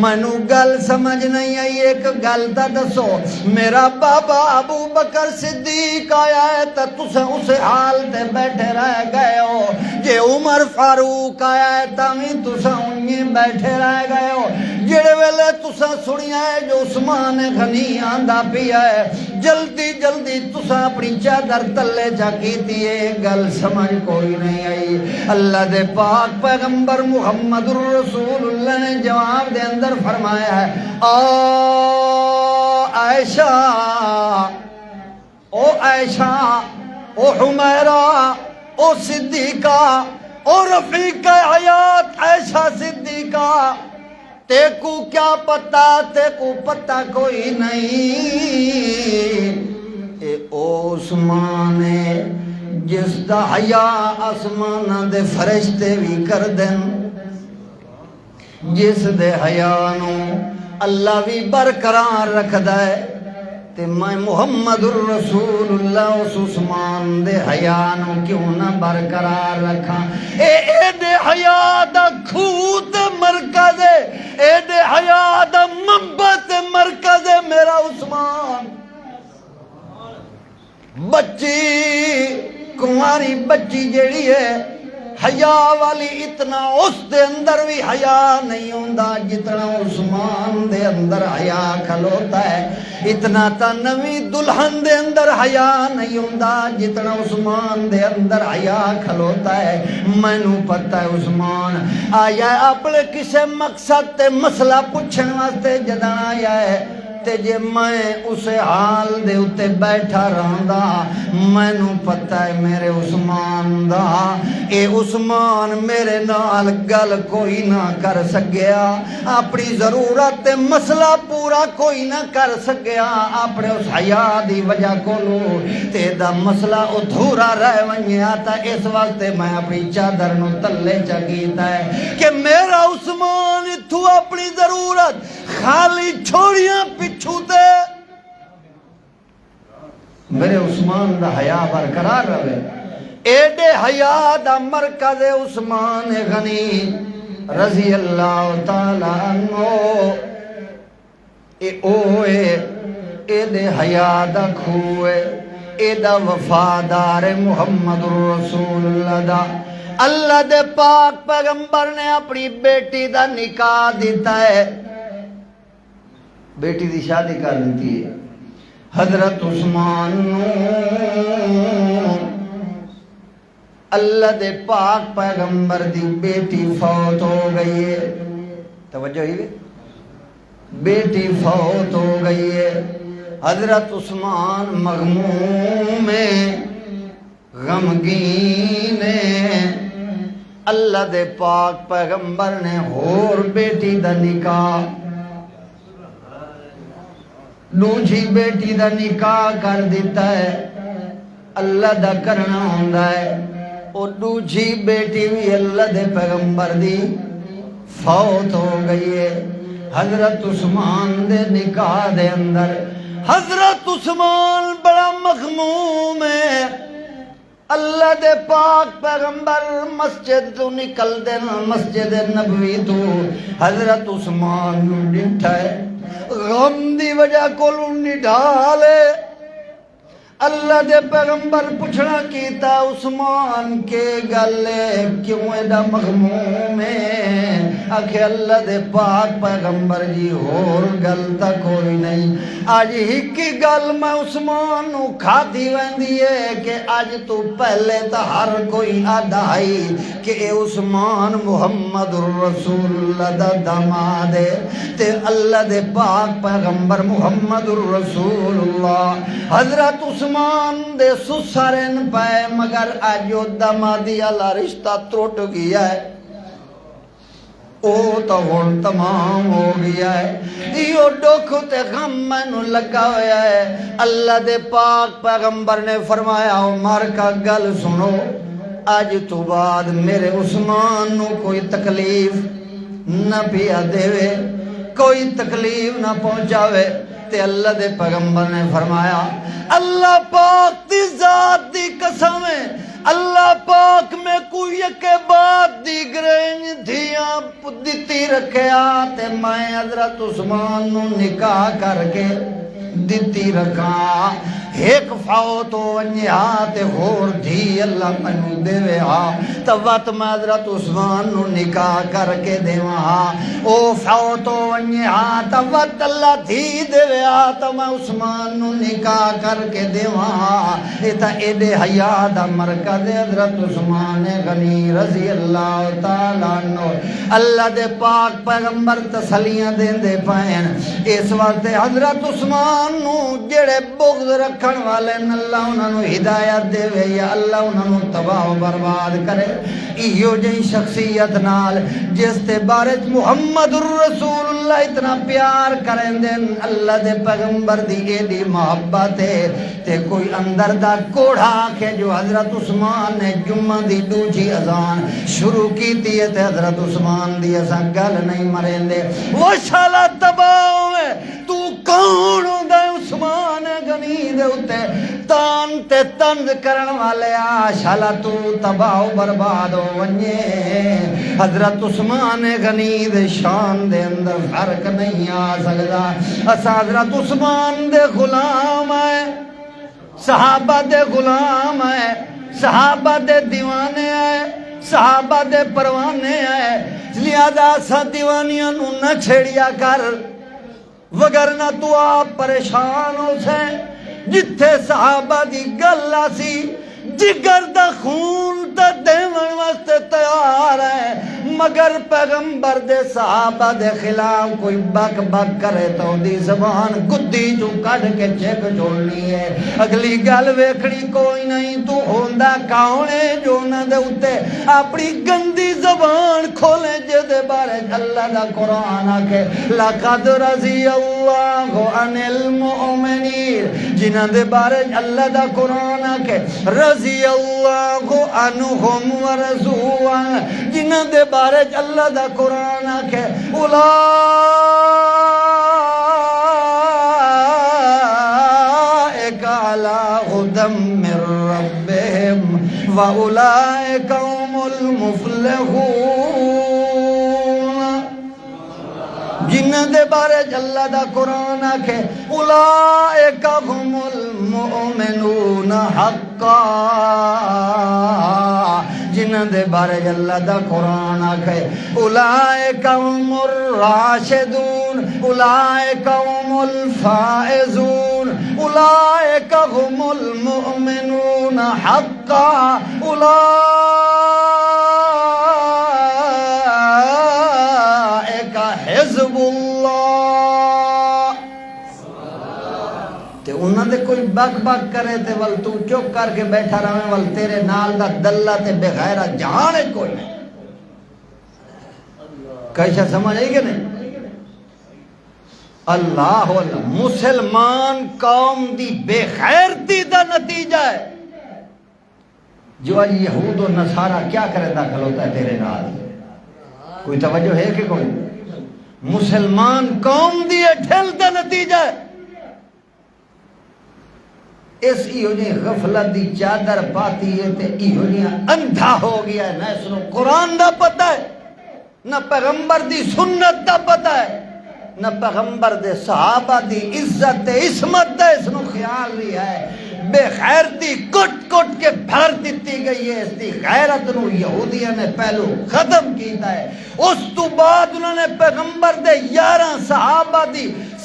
منو گل سمجھ نہیں آئی ایک گل تا دسو میرا بابا ابو بکر صدیق آیا ہے تا تسا اسے حال تے بیٹھے رہ گئے ہو جے عمر فاروق آیا ہے تا میں تسا انہیں بیٹھے رہ گئے ہو جڑے ویلے تسا سنیا ہے جو عثمان غنی آندہ پیا ہے جلدی جلدی تسا اپنی چادر تلے جا کیتی ہے گل سمجھ کوئی نہیں آئی اللہ دے پاک پیغمبر محمد الرسول اللہ نے جواب دے اندر فرمایا ہے عائشہ او عائشہ او حمیرہ او صدیقہ او رفیقہ حیات عائشہ صدیقہ تے کو کیا پتا تے کو پتا کوئی نہیں اے عثمان جس دا حیا آسمان دے فرشتے بھی کر دن جس دے حیا نو اللہ بھی برقرار رکھ دے تے میں محمد الرسول اللہ اس عثمان دے حیا نو کیوں نہ برقرار رکھا اے دے حیا دا کھوت مرکز اے دے حیا دا منبت مرکز میرا عثمان بچی کماری بچی جیڑی ہے حیا والی اتنا اس دے اندر بھی حیا نہیں ہوندا جتنا عثمان دے اندر حیا کھلوتا ہے اتنا تا نوی دلہن دے اندر حیا نہیں ہوندا جتنا عثمان دے اندر حیا کھلوتا ہے میں نو پتہ ہے عثمان آیا اپنے کسے مقصد تے مسئلہ پوچھن واسطے جداں آیا ہے تے جے میں اسے حال دے اتے بیٹھا رہندا میں نو پتہ ہے میرے عثمان دا اے عثمان میرے نال گل کوئی نہ کر سکیا اپنی ضرورت تے مسئلہ پورا کوئی نہ کر سکیا اپنے اس حیا دی وجہ کولو تے دا مسئلہ ادھورا رہ ونیا تا اس واسطے میں اپنی چادر نو تلے چکیتا ہے کہ میرا عثمان تو اپنی ضرورت خالی چھوڑیاں پچھو تے میرے عثمان دا حیا برقرار رہے ایڈے حیا دا مرکز عثمان غنی رضی اللہ تعالیٰ عنہ اے اوے ایڈے حیا دا کھوئے ایڈا وفادار محمد رسول اللہ دا اللہ دے پاک پیغمبر نے اپنی بیٹی دا نکاح دیتا ہے بیٹی دی شادی کر دیتی ہے حضرت عثمان اللہ دے پاک پیغمبر دی بیٹی فوت ہو گئی ہے توجہ ہی بیٹی فوت ہو گئی ہے حضرت عثمان مغموم غمگین اللہ دے پاک پیغمبر نے ہور بیٹی دا نکاح دوجی بیٹی دا نکاح کر دیتا ہے اللہ دا کرنا ہوندہ ہے اور دوجی بیٹی بھی اللہ دے پیغمبر دی فوت ہو گئی ہے حضرت عثمان دے نکاح دے اندر حضرت عثمان بڑا مغموم ہے اللہ دے پاک پیغمبر مسجد تو نکل دینا مسجد نبوی تو حضرت عثمان نو ڈٹھا ہے غم دی وجہ کو لنی ڈھالے اللہ دے پیغمبر پوچھنا کیتا عثمان کے گلے کیوں ایڈا مغموم ہے؟ آکھے اللہ دے پاک پیغمبر جی اور گل تا کوئی نہیں، آج ہکی گل میں عثمان نو کھاتی ویندی ہے کہ آج تو پہلے تا ہر کوئی آدھائی کہ اے عثمان محمد الرسول اللہ دا داماد ہے تے اللہ دے پاک پیغمبر محمد الرسول اللہ حضرت عثمان دے سسرن پائے مگر آجو دامادی اللہ رشتہ ٹوٹ گیا ہے، او تو ہن تمام ہو گیا ہے، یہ دکھ تے غم مینوں لگا ہویا ہے۔ اللہ دے پاک پیغمبر نے فرمایا عمر کا گل سنو، آج تو بعد میرے عثمان نو کوئی تکلیف نہ پیا دے، کوئی تکلیف نہ پہنچاوے۔ تے اللہ دے پیغمبر نے فرمایا اللہ پاک دی ذات دی قسم ہے، اللہ پاک میں کوئی کے بعد دیگرین دھیاں دیتی رکھیا تے میں حضرت عثمان نو نکاح کر کے دیتی رکھا، ایک فوت ونیا تے ہور دھی اللہ منو دے وہا توت میں حضرت عثمان نو نکاح کر کے دے وہا، او فوت ونیا توت اللہ دھی دے وہا تو میں عثمان نو نکاح کر کے دے وہا۔ ایتا ایڈے حیاء دا مرکز حضرت عثمان غنی رضی اللہ تعالیٰ عنہ۔ اللہ دے پاک پیغمبر تسلیاں دین دے پائن اس وقت حضرت عثمان نو جڑے بغض رکھن والے اللہ انہاں نو ہدایت دے وے یا اللہ انہاں نو تباہ و برباد کرے۔ ایو جئی شخصیت نال جس تے بارے محمد الرسول اللہ اتنا پیار کریں دین اللہ دے پیغمبر دی ایڈی محبت ہے تے کوئی اندر دا کوڑا کے جو حضرت عثمان نے جمعہ دی دوجی اذان شروع کی تھی تے حضرت عثمان دی اساں گل نہیں مرین دے وہ شالا تباہ ہوئے تو کون ہوں دے عثمان غنی دے اتے تان تے تند کرن والے شالا تو تباہ و برباد ہو ونجے۔ حضرت عثمان غنی دے شان دے اندر فرق نہیں آ سکتا، اسا حضرت عثمان دے غلام ہے، صحابہ دے غلام ہے، صحابہ دے دیوانے ہیں، صحابہ دے پروانے ہیں، لہذا سا دیوانیاں نو نہ چھیڑیا کر وگرنہ تو آپ پریشان ہو سے۔ جتھے صحابہ دی گل سی جگر دا خون تا دیون واسطے تیار ہے مگر پیغمبر دے صحابہ دے خلاف کوئی بک بک کرے تو دی زبان گدی جو کڑ کے چیک جوڑنی ہے، اگلی گل ویکھنی کوئی نہیں، تو ہوندہ کاؤنے جو نہ دے اتے اپنی گندی زبان کھولے جے دے بارے اللہ دا قرآن آکے لَقَدْ رَضِيَ اللَّهُ عَنِ الْمُؤْمِنِينَ، جنہ دے بارے اللہ دا قرآن آکے رضی اللہ عنہم ورضوا، جنہ دے بارے اللہ دا قرآن آکے اولئک علی ھدی من ربہم واولئک ھم المفلحون، جنہ دے بارے اللہ دا قرآن آکے اولئک ھم المؤمنون حقا، جنہ دے بارے اللہ دا قرآن آکے اولئک ھم الراشدون، اولئک ھم الفائزون، اولئک ھم المؤمنون حقا، اولئک حزب اللہ۔ تے انہاں دے کوئی بک بک کرے تے ول تو چپ کر کے بیٹھا رہے ول تیرے نال دا دلہ تے بغیرہ جہان ہے کوئی نہیں۔ کیسا سمجھ آئی کہ نہیں؟ اللہ اللہ مسلمان قوم دی بے خیرتی دا نتیجہ ہے جو آج یہود و نصارہ کیا کرے داخل ہوتا ہے تیرے نال، کوئی توجہ ہے کہ کوئی؟ مسلمان قوم دی ڈھل دا نتیجہ ہے۔ اس ایو جی غفلت دی چادر پاتی ہے تے ایو جی اندھا ہو گیا ہے، نہ اس نو قرآن دا پتہ ہے، نہ پیغمبر دی سنت دا پتہ ہے، نہ پیغمبر دے صحابہ دی عزت تے عصمت دا اس نو خیال نہیں ہے۔ بے غیرتی کٹ کٹ کے بھر دیتی گئی ہے، اس دی غیرت نو یہودیاں نے پہلو ختم کیتا ہے۔ اس تو بعد انہوں نے پیغمبر دے 11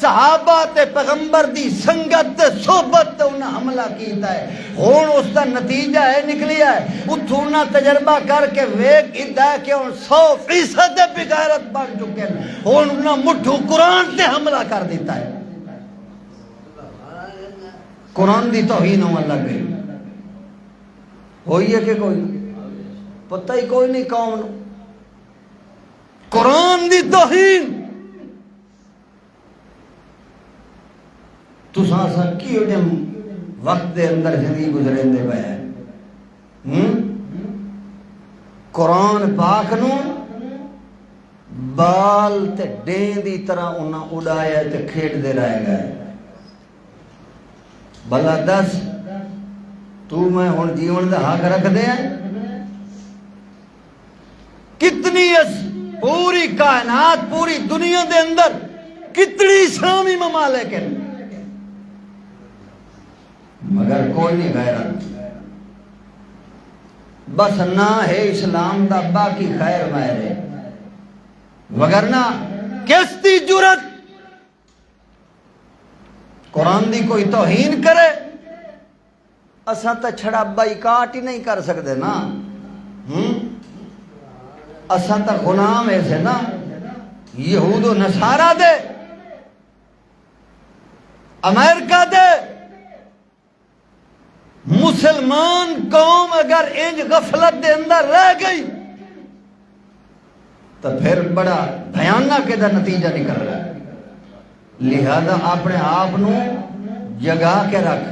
صحابہ تے پیغمبر دی سنگت تے صحبت تے انہاں حملہ کیتا ہے۔ ہون اس دا نتیجہ ہے نکلیا ہے، اتھوں انہاں تجربہ کر کے ویک ادا ہے کہ ہون 100% بے غیرت بن چکے ہیں، ہون انہاں مٹھو قرآن تے حملہ کر دیتا ہے۔ قرآن دی توہین ہونے لگ گئی، ہوئی ہے کہ کوئی پتہ ہی کوئی نہیں قوم نو قرآن دی توہین۔ تساں سا کیوں جم وقت دے اندر زندگی گزریں دے پئے قرآن پاک نو بال تے ڈین دی طرح انہاں اڑایا تے کھیڑ دے رہے گئے۔ بھلا دس تو میں ہن جیون دا حق رکھ دے ہیں؟ کتنی پوری کائنات پوری دنیا دے اندر کتنی اسلامی ممالک ہیں مگر کوئی نہیں غیرت، بس نہ ہے اسلام دا باقی خیر میرے، وگرنہ کس دی جرت قرآن دی کوئی توہین کرے؟ اساں تا چھڑا بائیکاٹ ہی نہیں کر سکتے نا، اساں تا غلام ایسے نا یہود و نصارہ دے، امریکہ دے مسلمان قوم اگر انج غفلت دے اندر رہ گئی تو پھر بڑا بھیانک دا نتیجہ نکل رہا ہے۔ لہذا اپنے آپ نو جگا کے رکھ،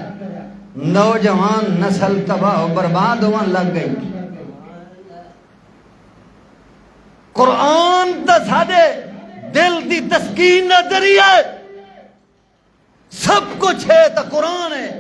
نوجوان نسل تباہ و برباد ہونے لگ گئی۔ قرآن دا سادے دل دی تسکین دا ذریعہ ہے، سب کچھ ہے تا قرآن ہے،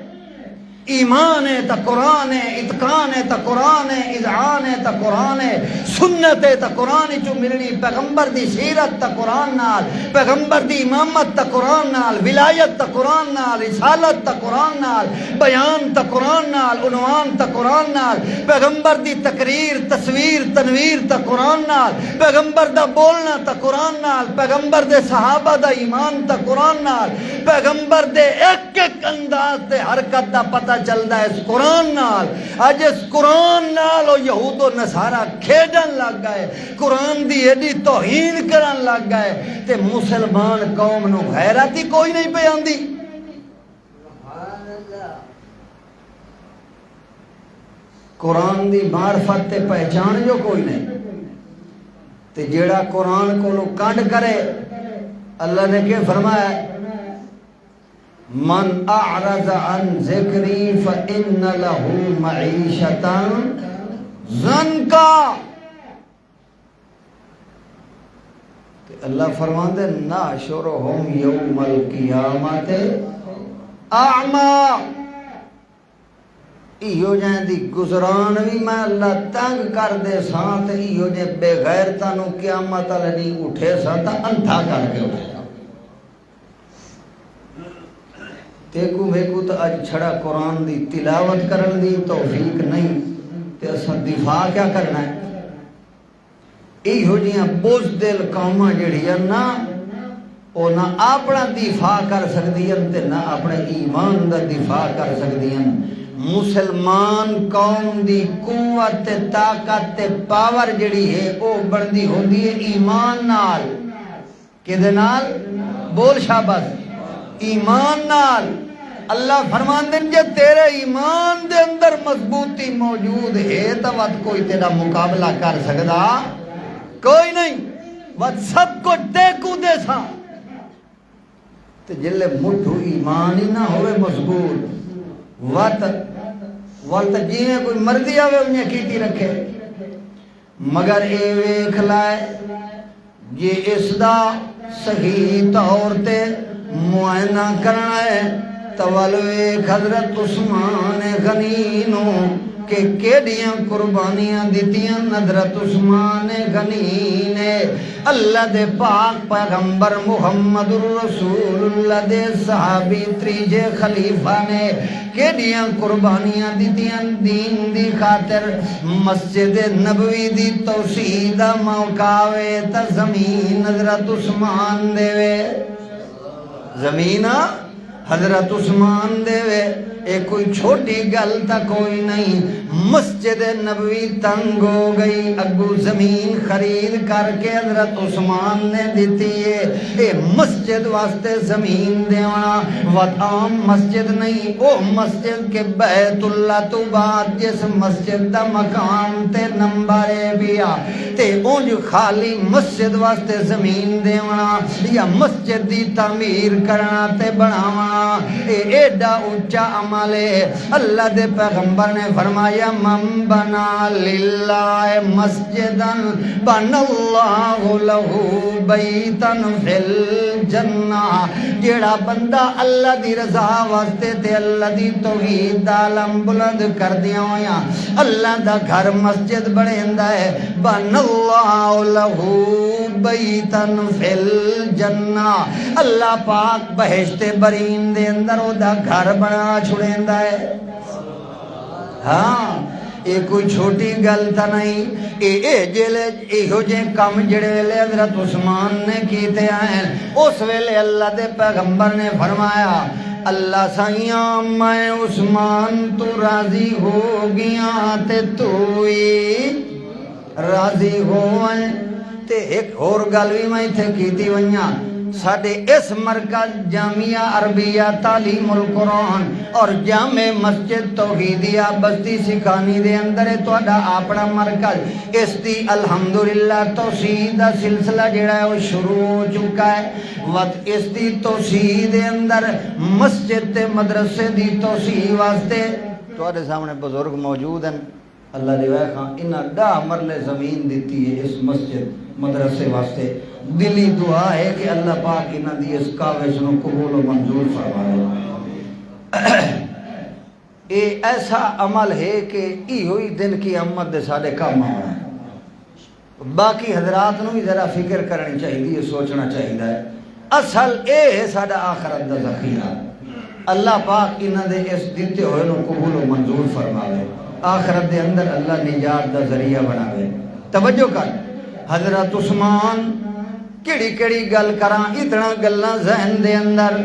ایمان ہے تا قرآن ہے، اتقان ہے تا قرآن ہے، اذعان ہے تا قرآن ہے، سنت ہے تا قرآن چو ملنی، پیغمبر دی سیرت تا قرآن نال، پیغمبر دی امامت تا قرآن نال، ولایت تا قرآن نال، رسالت تا قرآن نال، بیان تا قرآن نال، عنوان تا قرآن نال، پیغمبر دی تقریر تصویر تنویر تا قرآن نال، پیغمبر دا بولنا تا قرآن نال، پیغمبر دے صحابہ دا ایمان تا قرآن نال، پیغمبر دے ایک ایک انداز دے حرکت دا پتہ چلدا ہے اس قرآن نال۔ اج اس قرآن نال او یہود و نصارہ کھیڈن لگ گئے، قرآن دی ایڈی توہین کرن لگ گئے تے مسلمان قوم نو غیرت ہی کوئی نہیں پہ آندی۔ قرآن دی معرفت تے پہچان جو کوئی نہیں تے جیڑا قرآن کو لو کنڈ کرے، اللہ نے کہ فرمایا من اعرض عن ذکری فإن له معیشتا ضنکا، اللہ فرماندے نحشرہم یوم القیامت اعما، ایو جائیں دی گزران بھی میں اللہ تنگ کر دے سان تے ایو جائیں بے غیرتا نو قیامت علی اٹھے سان تا اندھا کر کے اٹھے سان۔ تیکو میکو تو اج چھڑا قرآن دی تلاوت کرن دی توفیق نہیں تے اساں دفاع کیا کرنا ہے؟ ایہو جیاں بزدل قوماں جڑیاں نا او نہ اپنا دفاع کر سکدیاں تے نہ اپنے ایمان دا دفاع کر سکدیاں۔ مسلمان قوم دی قوت تے طاقت تے پاور جڑی ہے او بندی ہوندی ہے ایمان نال۔ کدے نال؟ بول شاباش، ایمان نال۔ اللہ فرماندے جے تیرے ایمان دے اندر مضبوطی موجود ہے تو وقت کوئی تیرا مقابلہ کر سکدا کوئی نہیں، وقت سب کو ٹیکو دے سا تے جلے مٹھو ایمان ہی نہ ہوئے مضبوط، وقت جینے کوئی مردی آوے انہیں کیتی رکھے، مگر اے ویکھ لائے یہ اس دا صحیح طور تے معائنہ کرنا ہے۔ تولوے حضرت عثمان غنی نو کہ کیڑیاں قربانیاں دیتیاں حضرت عثمان غنی نے اللہ دے پاک پیغمبر محمد الرسول اللہ دے صحابی تریجے خلیفہ نے کیڑیاں قربانیاں دیتیاں دین دی خاطر مسجد نبوی دی توسیع دا موقع وے تا زمین حضرت عثمان دے وے زمین حضرت عثمان دے وے اے کوئی چھوٹی گل تا کوئی نہیں مسجد نبوی تنگ ہو گئی اگو زمین خرید کر کے حضرت عثمان نے دیتی ہے اے مسجد واسطے زمین دیونا وطام مسجد نہیں او مسجد کے بیت اللہ تو بعد جس مسجد دا مقام تے نمبر بیا تے اونج خالی مسجد واسطے زمین دیونا یا مسجد دی تعمیر کرنا تے بناونا اے ایڈا اونچا عملے اللہ دے پیغمبر نے فرمایا من بنا للہ مسجدن بن اللہ لہو بیتن فی الجنہ جیڑا بندہ اللہ دی رضا واسطے تے اللہ دی توحید دا علم بلند کر دیا ہویا اللہ دا گھر مسجد بڑھیندا ہے بن اللہ لہو بیتن فی الجنہ اللہ پاک بہشت برین دے اندر او دا گھر بنا چھڑیندا ہے ہاں اے کوئی چھوٹی گل تا نہیں اے جلے ایہو جے کم جڑے ویلے حضرت عثمان نے کیتے آئیں اس ویلے اللہ دے پیغمبر نے فرمایا اللہ سائیاں میں عثمان تو راضی ہو گیا تے توئی راضی ہوئیں تے ایک اور گل بھی میں تھے کیتی ونیا ساڑھے اس مرکز جامعہ عربیہ تعلیم القرآن اور جامع مسجد توحیدیہ بستی سکھانی دے اندر تو اڈا اپنا مرکز اس دی الحمدللہ توسیع دا سلسلہ جڑا ہے وہ شروع ہو چکا ہے وقت اس دی توسیع دے اندر مسجد تے مدرسے دی توسیع واسطے تو اڈے سامنے بزرگ موجود ہیں اللہ روایت خان انہا 10 مرلے زمین دیتی ہے اس مسجد مدرسے واسطے دلی دعا ہے کہ اللہ پاک انہا دی اس کاوش نو قبول و منظور فرمائے اے ایسا عمل ہے کہ ای ہوئی دن کی امت دے سارے کام آنا ہے باقی حضرات نو بھی ذرا فکر کرنی چاہیے سوچنا چاہیے اصل اے ہے ساڑا آخرت دا ذخیرہ اللہ پاک انہا دے اس دیتے ہوئے نو قبول و منظور فرمائے آخرت دے اندر اللہ نجات دا ذریعہ بناوے توجہ کر حضرت عثمان کیڑی کیڑی گل کران اتنا گلاں ذہن دے اندر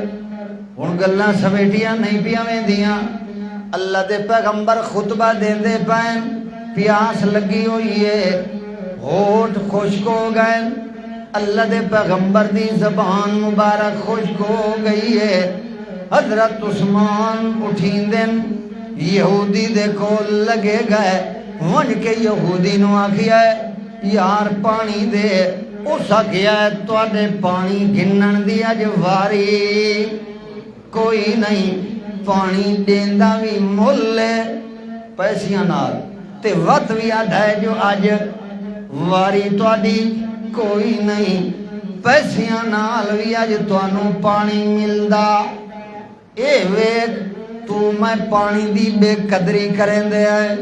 ان گلاں سمیٹیاں نہیں پیاں دیاں اللہ دے پیغمبر خطبہ دین دے پائیں پیاس لگی ہوئی ہے ہوٹ خشک ہو گئے اللہ دے پیغمبر دی زبان مبارک خشک ہو گئی ہے حضرت عثمان اٹھین دن یہودی دیکھو لگے گئے ون کے یہودی نو آکھیا ہے یار پانی دے اس آکھیا ہے تو آدھے پانی گنن دیا جو واری کوئی نہیں پانی دیندہ بھی ملے پیسیاں نال تے وقت بھی آدھا ہے جو آج واری تو آدھی کوئی نہیں پیسیاں نال بھی آج تو انو پانی ملدا اے ویک تو میں پانی دی بے قدری کریں دے آئے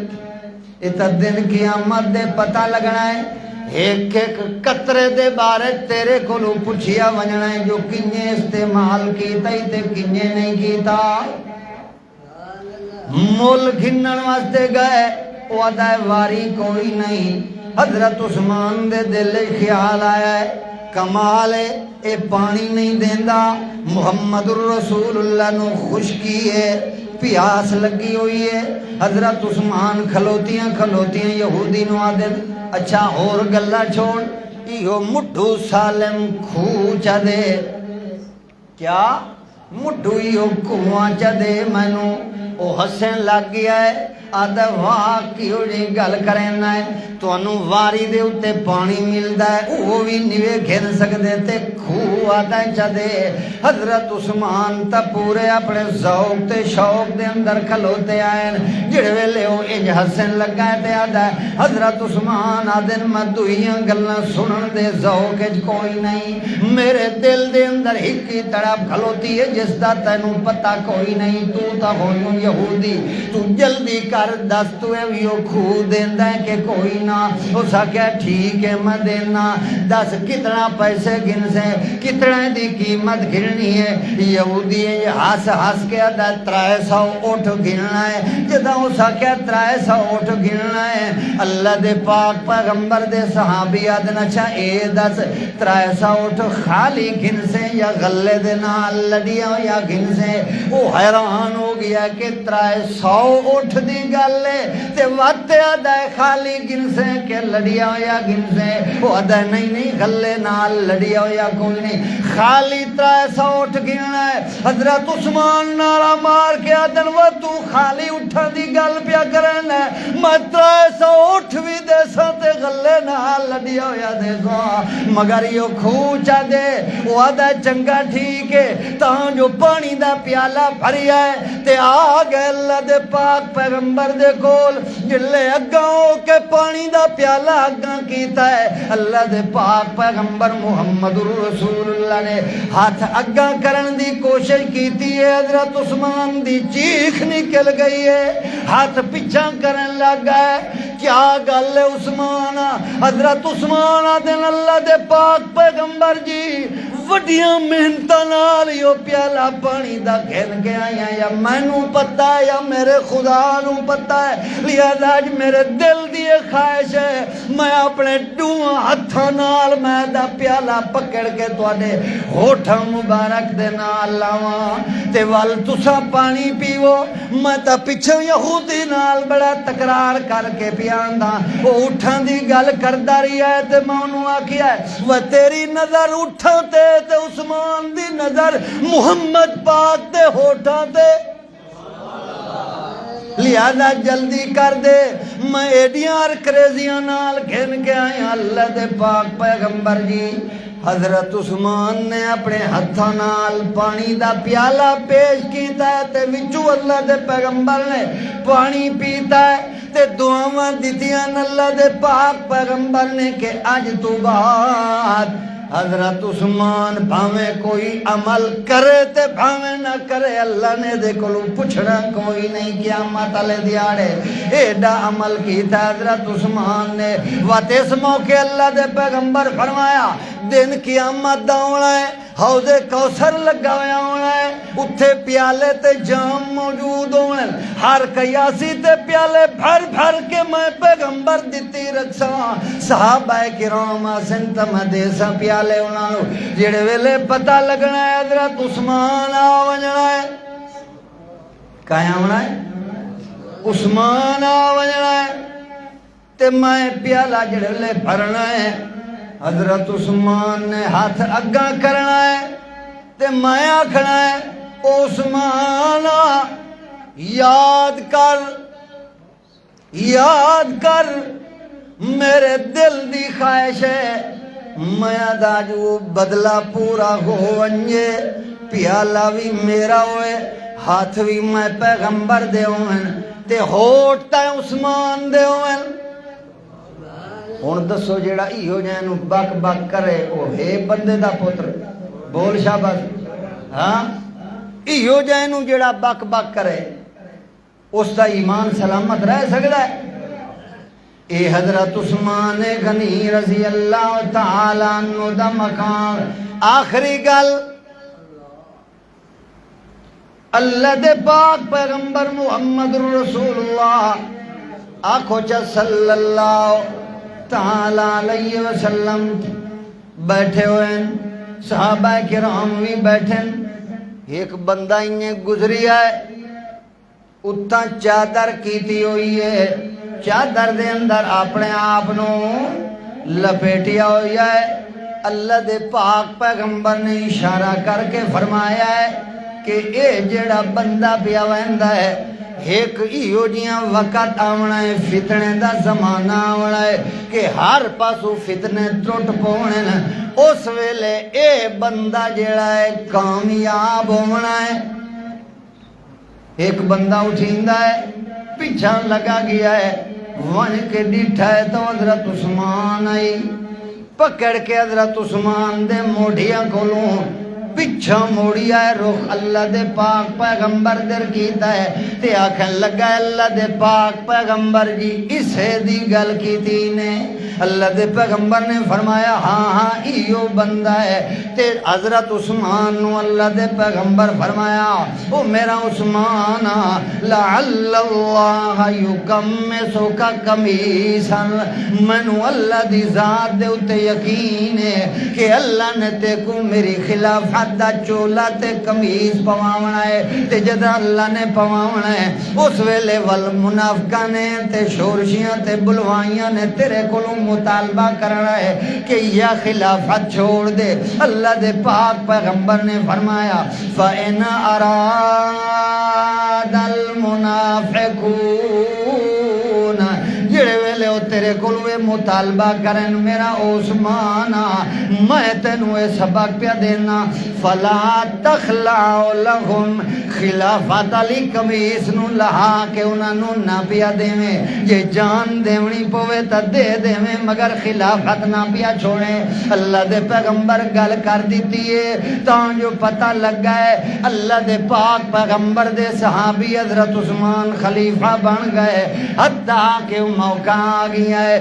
اتا دن قیامت دے پتہ لگنا ہے ایک ایک قطرے دے بارے تیرے کو لو پوچھیا ونجنا ہے جو کنجے استعمال کیتا ہی تے کنجے نہیں کیتا مول گھنن واسطے گئے وعدہ واری کوئی نہیں حضرت عثمان دے دل خیال آیا ہے کمال ہے اے پانی نہیں دیندہ محمد الرسول اللہ نو خشکی ہے پیاس لگی ہوئی ہے حضرت عثمان کھلوتیاں یہودی نو آدھے اچھا اور گلہ چھوڑ ایہو مٹھو سالم کھوچا دے کیا مٹھو ایہو کھوچا دے میں نو او حسین لگ گیا ہے آدھا واقعی ہو جی گل کرنا ہے تو انو واری دے اتے پانی ملدا ہے وہ بھی نیوے گھن سکتے تے کھو آدھا چا دے حضرت عثمان تا پورے اپنے ذوق تے شوق دے اندر کھلوتے آئین جڑے ویلے ہو انج حسن لگا ہے تے آدھا ہے حضرت عثمان آدھن مدوئیاں گلنا سنن دے ذوق اج کوئی نہیں میرے دل دے اندر ہکی تڑپ کھلوتی ہے جس دا تینوں پتہ کوئی نہیں تو تا ہوئیوں یہودی تو جلدی کا کر دس تو کھو دینا ہے کہ کوئی نہ. اس آخیا ٹھیک ہے میں دینا. دس کتنا پیسے گن سے, کتنا دی قیمت گننی ہے. یہودی ہس ہس کے آدھا 300 اٹھ گننا ہے. جدہ اس آخیا 300 اٹھ گننا ہے, اللہ دے پاک پیغمبر دے صحابی آدھنا اچھا اے دس 300 اٹھ خالی گن سے یا غلے دے نال لڑیاں یا گن سے. وہ حیران ہو گیا کہ 300 اٹھ دی گل ہے تے وقت آدھا خالی گن سے کہ لڑیا یا گن سے. وہ آدھا نہیں غلے نال لڑیا یا کوئی نہیں, خالی 300 اٹھ گننا ہے. حضرت عثمان نعرہ مار کے آدھن وہ تو خالی اٹھا دی گل پیا کرنا ہے, میں 300 اٹھ بھی دے سا تے غلے نال لڑیا یا دے سا, مگر یہ کھوچا دے. وہ آدھا چنگا ٹھیک ہے تاں جو پانی دا پیالہ بھریا ہے تے آ گئے اللہ دے پاک پیغمبر دے کول. جلے اگاں ہو کے پانی دا پیالہ اگاں کیتا ہے, اللہ دے پاک پیغمبر محمد رسول اللہ نے ہاتھ اگاں کرن دی کوشش کیتی ہے. حضرت عثمان دی چیخ نکل گئی ہے, ہاتھ پیچھا کرن لگ گئے. کیا گل ہے عثمان؟ حضرت عثمان دن اللہ دے پاک پیغمبر جی وڈیاں محنتاں نال یو پیالہ پانی دا گھن کے آیا, یا مینوں پتہ ہے یا میرے خدا نوں پتہ ہے, لہذا اج میرے دل دی خواہش ہے میں اپنے دوواں ہتھاں نال میں دا پیالہ پکڑ کے تواڈے ہوٹھاں مبارک دے نال لاواں تے ول تساں پانی پیو. میں تا پچھے یہودی نال بڑا تکرار کر کے پیاندا, او اٹھاں دی گل کردا رہیا ہے تے میں اونوں آکھیا ہے وہ تیری نظر اٹھاں تے عثمان دی نظر محمد پاک دے ہوٹھاں تے, لہذا جلدی کر دے. میں ایڈیاں کریزیاں نال گھن کے آیا اللہ دے پاک پیغمبر جی. حضرت عثمان نے اپنے ہتھاں نال پانی دا پیالہ پیش کیتا ہے تے وچوں اللہ دے پیغمبر نے پانی پیتا ہے تے دعاواں دتیاں اللہ دے پاک پیغمبر نے کہ اج تو بعد حضرت عثمان بھاویں کوئی عمل کرے تے بھاویں نہ کرے, اللہ نے دے کولوں پوچھنا کوئی نہیں. قیامت والے دیاڑے ایڈا عمل کیتا حضرت عثمان نے. وات اس موقع اللہ دے پیغمبر فرمایا دن قیامت دا ہونا ہے, حوض کوثر لگا ہویا ہونا ہے, اتھے پیالے تے جام موجود ہونے, ہر قیاسی تے پیالے بھر بھر کے میں پیغمبر دیتی رکھساں. صحابہ کرام آسن تم دیسا پیالے انہاں نو جڑے ویلے پتہ لگنا ہے حضرت عثمان آوجنا ہے, کہاں ہونا ہے عثمان آوجنا ہے تے میں پیالہ جڑے ویلے بھرنا ہے. حضرت عثمان نے ہاتھ اگاں کرنا ہے تے میں آکھنا ہے عثمان یاد کر میرے دل دی خواہش ہے میں دا جو بدلہ پورا ہو ونجے, پیالہ بھی میرا ہوئے, ہاتھ بھی میں پیغمبر دے ہوئے تے ہوٹ تے عثمان دے ہوئے. ہن دسو جیڑا ایہو جہاں بک بک کرے او ہے بندے دا پتر؟ بول شاباش. ہاں ایہو جہاں جیڑا بک بک کرے اس دا ایمان سلامت رہ سکدا ہے؟ اے حضرت عثمان غنی رضی اللہ تعالیٰ عنہ دا مقام. آخری گل اللہ دے پاک پیغمبر محمد رسول اللہ آکھو چا صلی اللہ تعالیٰ علیہ وسلم بیٹھے ہوئے, صحابہ کرام بھی بیٹھے. ایک بندہ انہیں گزری ہے, اتنا چادر کیتی ہوئی ہے, چادر دے اندر اپنے آپنو لپیٹیا ہوئی ہے. اللہ دے پاک پیغمبر نے اشارہ کر کے فرمایا ہے کہ اے جڑا بندہ پیا ویندا ہے ایک ایو جیاں وقت آونا ہے, فتنے دا زمانہ آونا ہے کہ ہر پاسو فتنے ٹرٹ پونے نا, اس ویلے اے بندہ جڑا ہے کامیاب ہونا ہے. ایک بندہ اٹھیندا ہے, پیچھا لگا گیا ہے, ون کے ڈیٹھا ہے تو حضرت عثمان آئی, پکڑ کے حضرت عثمان دے موڑیاں کھولوں پچھا موڑیا ہے رخ اللہ دے پاک پیغمبر در کیتا ہے تے آکھن لگا اللہ دے پاک پیغمبر جی اسے دی گل کیتی نے اللہ دے پیغمبر نے فرمایا ہاں ہاں ایو بندہ ہے تے حضرت عثمان نو اللہ دے پیغمبر فرمایا او میرا عثمان لعل اللہ یکمسو کا کمیسا منو اللہ دی ذات دے اتے یقین ہے کہ اللہ نے تے کو میری خلافت دا چولا تے کمیز پواونا ہے تے جدا اللہ نے پواونا ہے اس ویلے والمنافقہ نے تے شورشیاں تے بلوائیاں نے تیرے کلوں مطالبہ کرنا ہے کہ یا خلافت چھوڑ دے اللہ دے پاک پیغمبر نے فرمایا فَإِنْ أَرَادَ الْمُنَافِقُونَ جڑے ویلے او تیرے کلوے مطالبہ کرن میرا عثمان میں تینوں اے سبق پیا دینا فَلَا تَخْلَعُ لَهُمْ خلافت علی کمیس نو لہا کے انہوں نہ پیا دیویں یہ جان دیونی پوے تا دے دیویں مگر خلافت نہ پیا چھوڑیں اللہ دے پیغمبر گل کر دیتی ہے تاں جو پتہ لگ گئے اللہ دے پاک پیغمبر دے صحابی حضرت عثمان خلیفہ بن گئے حتیٰ کہ موقع آ گیا ہے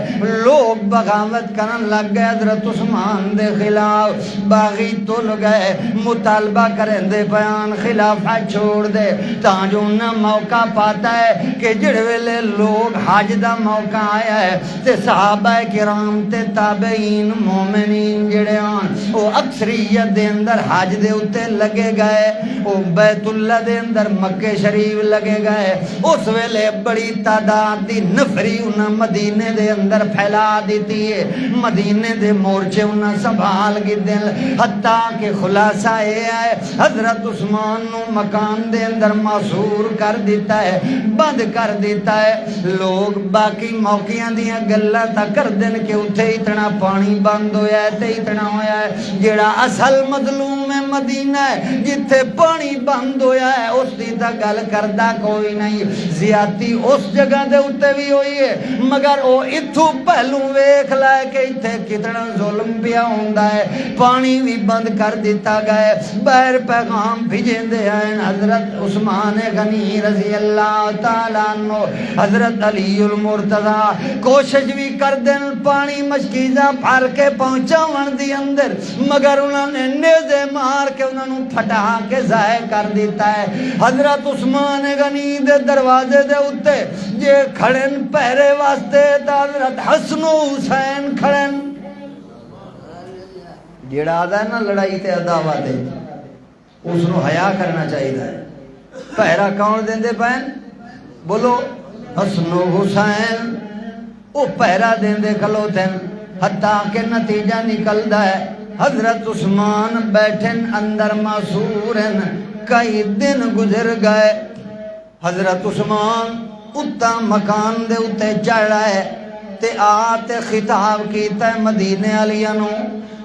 لوگ بغاوت کرن لگ گئے حضرت عثمان دے خلاف باغی تل گئے مطالبہ کریں دے بیان خلافہ چھوڑ دے تاں جو انہاں موقع پاتا ہے کہ جڑ ویلے لوگ حج دا موقع آیا ہے تے صحابہ کرام تے تابعین مومنین جڑے آن وہ اکثریت دے اندر حج دے اتے لگے گئے وہ بیت اللہ دے اندر مکہ شریف لگے گئے اس ویلے بڑی تعداد دی نفری انہاں مدینے دے اندر پھیلا دیتی ہے مدینے دے مورچے انہاں سنبھال گی دل حتیٰ کہ خلاصہ یہ ہے حضرت عثمان نو مکان دے اندر معصور کر دیتا ہے بند کر دیتا ہے لوگ باقی موقعیاں دیاں گلاں تا کر دن کہ اتھے اتنا پانی بند ہویا ہے تے اتنا ہویا ہے جڑا اصل مظلوم مدینہ ہے جتھے پانی بند ہویا ہے اس دی تا گل کردہ کوئی نہیں زیادتی اس جگہ دے اتے بھی ہوئی ہے مگر او اتھو پہلو ویکھ لائے کہ اتھے کتنا ظلم پیا ہوندہ ہے پانی بھی بند کر دیتا گئے بہر پیغام بھیجیں دے آئیں حضرت عثمان غنی رضی اللہ تعالیٰ عنہ حضرت علی المرتضی کوشش بھی کر دیں پانی مشکیزہ پھر کے پہنچا ون دی اندر مگر انہوں نے نیزے مار کے انہوں نے پھٹا کے ضائع کر دیتا ہے حضرت عثمان غنی دے دروازے دے اتے یہ کھڑن پہرے واسطے حضرت حسن و حسین کھڑن جیڑا آدھا ہے نا لڑائی تے عداوت ہے اس نو حیا کرنا چاہیے پہرا کون دیندے پین بولو حسن و حسین او پہرا دیندے کھلوتن حتیٰ کہ نتیجہ نکلدا ہے حضرت عثمان بیٹھن اندر معصورن کئی دن گزر گئے حضرت عثمان اتا مکان دے اتے چڑھ رہا ہے تے آتے خطاب کیتا ہے مدینے علیانو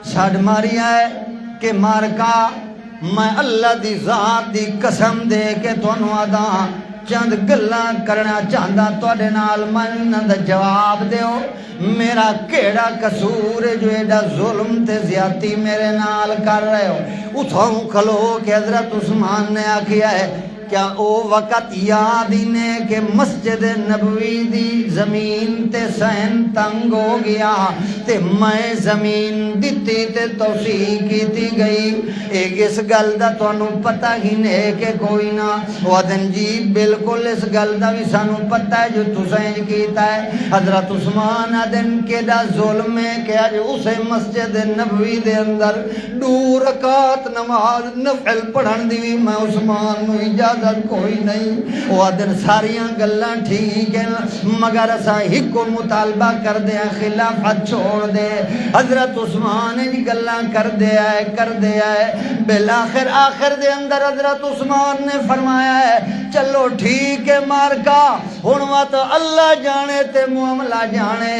ساڑھ ماریا ہے کہ مارکا میں اللہ دی ذات دی قسم دے کے تونوں آدھا چند گلاں کرنا چاہتا توڑے نال میں دا جواب دیو میرا کیڑا قصور ہے جو ایڈا ظلم تے زیادتی میرے نال کر رہے ہو اتھاؤں کھلو کہ حضرت عثمان نے آکھیا ہے کیا او وقت یاد ہی نے کہ مسجد نبوی دی زمین تے سہن تنگ ہو گیا تے میں زمین دیتی تے توسیع کیتی گئی ایک اس گل دا تو انہوں پتہ ہی نے کہ کوئی نہ وعدن جی بالکل اس گل دا بھی سانو پتہ ہے جو تو سہن کیتا ہے حضرت عثمان آدن کے دا ظلم ہے کہ آج اسے مسجد نبوی دے اندر 2 رکعت نماز نفل پڑھن دی میں عثمان نو اجازت کوئی نہیں وہ دن ساریاں گلاں ٹھیک ہیں مگر اسا ہی کو مطالبہ کر دیا خلافت چھوڑ دے حضرت عثمان جی گلاں کر دیا ہے بالآخر آخر دے اندر حضرت عثمان نے فرمایا ہے چلو ٹھیک ہے مارکا ہنوا تو اللہ جانے تے معاملہ جانے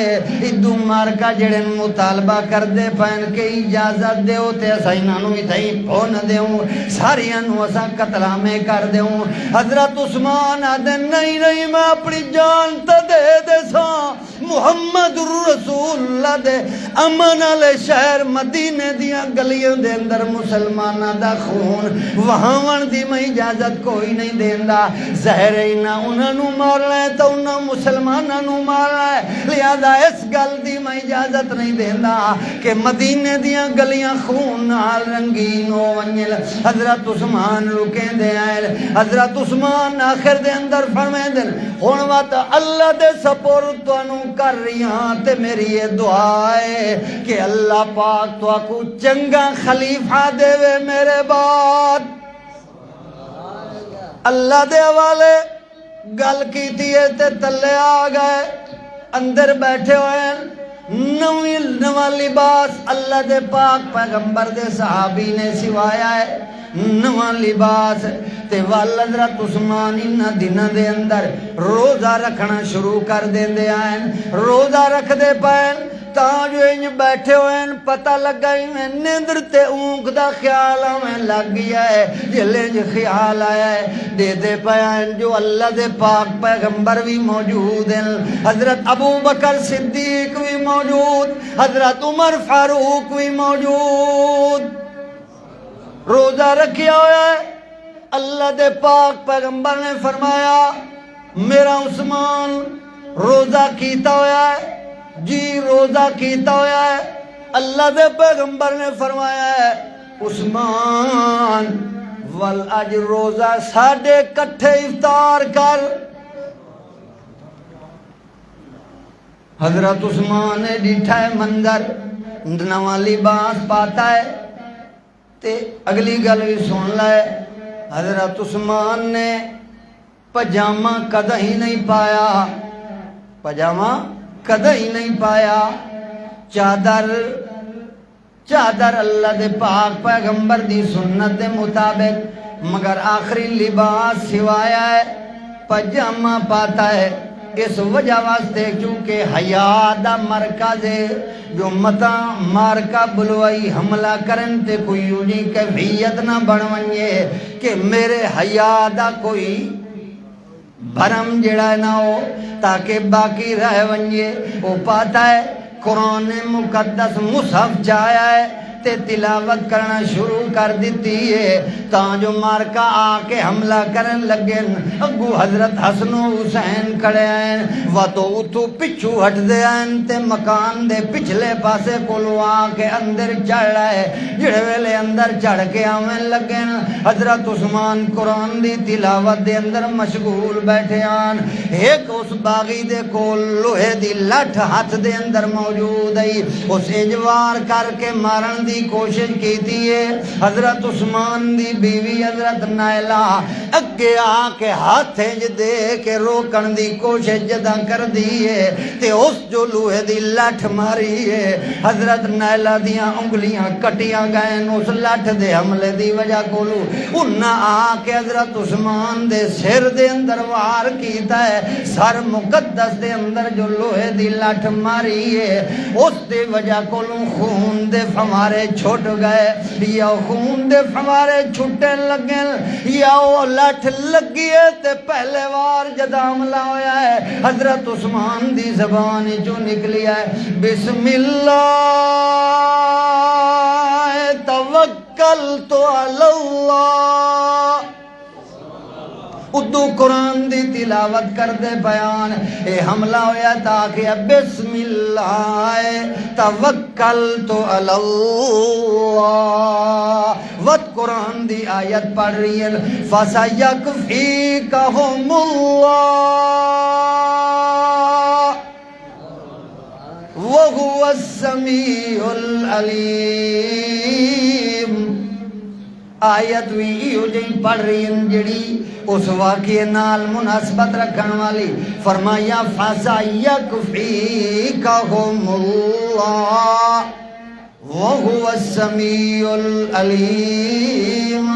ادو مارکا جڑن مطالبہ کر دے پہن کے اجازت دے ہوتے اسا انہوں ہی تھئی پھون دے ہوں ساریاں نو اسا قتلہ میں کر دے ہوں ہوں. حضرت عثمان آدھے نہیں نہیں میں اپنی جان تا دے ساں محمد رسول اللہ دے امن والے شہر مدینے دیاں گلیوں دے اندر مسلمانہ دا خون وہاون دی میں اجازت کوئی نہیں دیندا. زہر ہی نہ انہاں نو مارنا ہے تو انہاں مسلمانہ نو مارنا ہے. لہذا اس گل دی میں اجازت نہیں دیندا کہ مدینے دیاں گلیاں خون نال رنگین ہو ونجل. حضرت عثمان رکیں دے آئے. حضرت عثمان آخر دے اندر فرمائے دن ہون وات اللہ دے سپورت تو انو کر رہی ہاں تے میری یہ دعا ہے کہ اللہ پاک تو کو چنگا خلیفہ دے وے میرے بعد. اللہ دے حوالے گل کیتی ہے تے تلے آ گئے اندر بیٹھے ہوئے نواں لباس اللہ دے پاک پیغمبر دے صحابی نے سوایا ہے نواں لباس تے وال حضرت عثمان انہاں دناں دے اندر روزہ رکھنا شروع کر دیندے آئیں. روزہ رکھ دے پائیں تاں جو انج بیٹھے ہوئے پتہ لگا میں نیندر تے اونک دا خیال ہمیں لگ گیا ہے. جلے جو خیال آیا ہے دے پائیں جو اللہ دے پاک پیغمبر بھی موجود ہیں. حضرت ابو بکر صدیق بھی موجود, حضرت عمر فاروق بھی موجود. روزہ رکھیا ہوا ہے. اللہ دے پاک پیغمبر نے فرمایا میرا عثمان روزہ کیتا ہوا ہے جی روزہ کیتا ہوا ہے. اللہ دے پیغمبر نے فرمایا ہے عثمان ول اج روزہ ساڑھے کٹھے افطار کر. حضرت عثمان نے ڈیٹھا ہے منظر نواں لباس پاتا ہے تے اگلی گل بھی سن لائے. حضرت عثمان نے پجامہ کدہ ہی نہیں پایا, پجامہ کدہ ہی نہیں پایا. چادر اللہ دے پاک پیغمبر دی سنت دے مطابق مگر آخری لباس سوایا ہے پجامہ پاتا ہے. اس وجہ واسطے چونکہ حیا دا مرکز ہے جو متا مارکا بلوائی حملہ کرن تے کوئی یونی کیفیت نہ بنوائے کہ میرے حیا دا کوئی بھرم جڑا نہ ہو تاکہ باقی رہ ونجے. وہ پاتا ہے قرآن مقدس مصحف جایا ہے تے تلاوت کرنا شروع کر دیتی ہے تاں جو مارکا آ کے حملہ کرن لگے اگو حضرت حسن و حسین کھڑے ہیں وہ تو اتو پچھو ہٹ دے ہیں تے مکان دے پچھلے پاسے کولو آ کے اندر چڑھ رہا ہے. جڑے ویلے اندر چڑھ کے آمیں لگے حضرت عثمان قرآن دی تلاوت دے اندر مشغول بیٹھے آن. ایک اس باغی دے کول لوہے دی لٹھ ہاتھ دے اندر موجود ہے اس اجوار کر کے مارن دی کوشش کیتی ہے. حضرت عثمان دی بیوی حضرت نائلہ اگے آ کے ہاتھ دے کے روکن دی کوشش جدا کر دی ہے تے اس جو لوہے دی لٹھ ماری ہے حضرت نائلہ دیاں انگلیاں کٹیاں گئے اس لٹھ دے حملے دی وجہ کولو انہاں آ کے حضرت عثمان دے سر دے اندر وار کیتا ہے. سر مقدس دے اندر جو لوہے دی لٹھ ماری ہے اس دے وجہ کولو خون دے فمارے چھوٹ گئے یا خون دے فمارے چھوٹے لگے یا وہ لٹھ لگی ہے تے پہلے وار جدا حملہ ہویا ہے حضرت عثمان دی زبان جو نکلی ہے بسم اللہ توکلت علی اللہ. اردو قرآن دی تلاوت کر دے بیان اے حملہ ہویا تاکہ بسم اللہ توکلت علی اللہ. وقت قرآن دی آیت پڑھ رہی ہے فَسَيَكْفِيكَهُمُ اللَّهُ وَهُوَ السَّمِيعُ الْعَلِيمُ. آیت بھی ایو جائیں پڑھ رہی ہیں جڑی اس واقعے نال مناسبت رکھن والی. فرمایا فَسَيَكْفِيكَهُمُ اللَّهُ وَهُوَ السَّمِيعُ الْعَلِيمُ.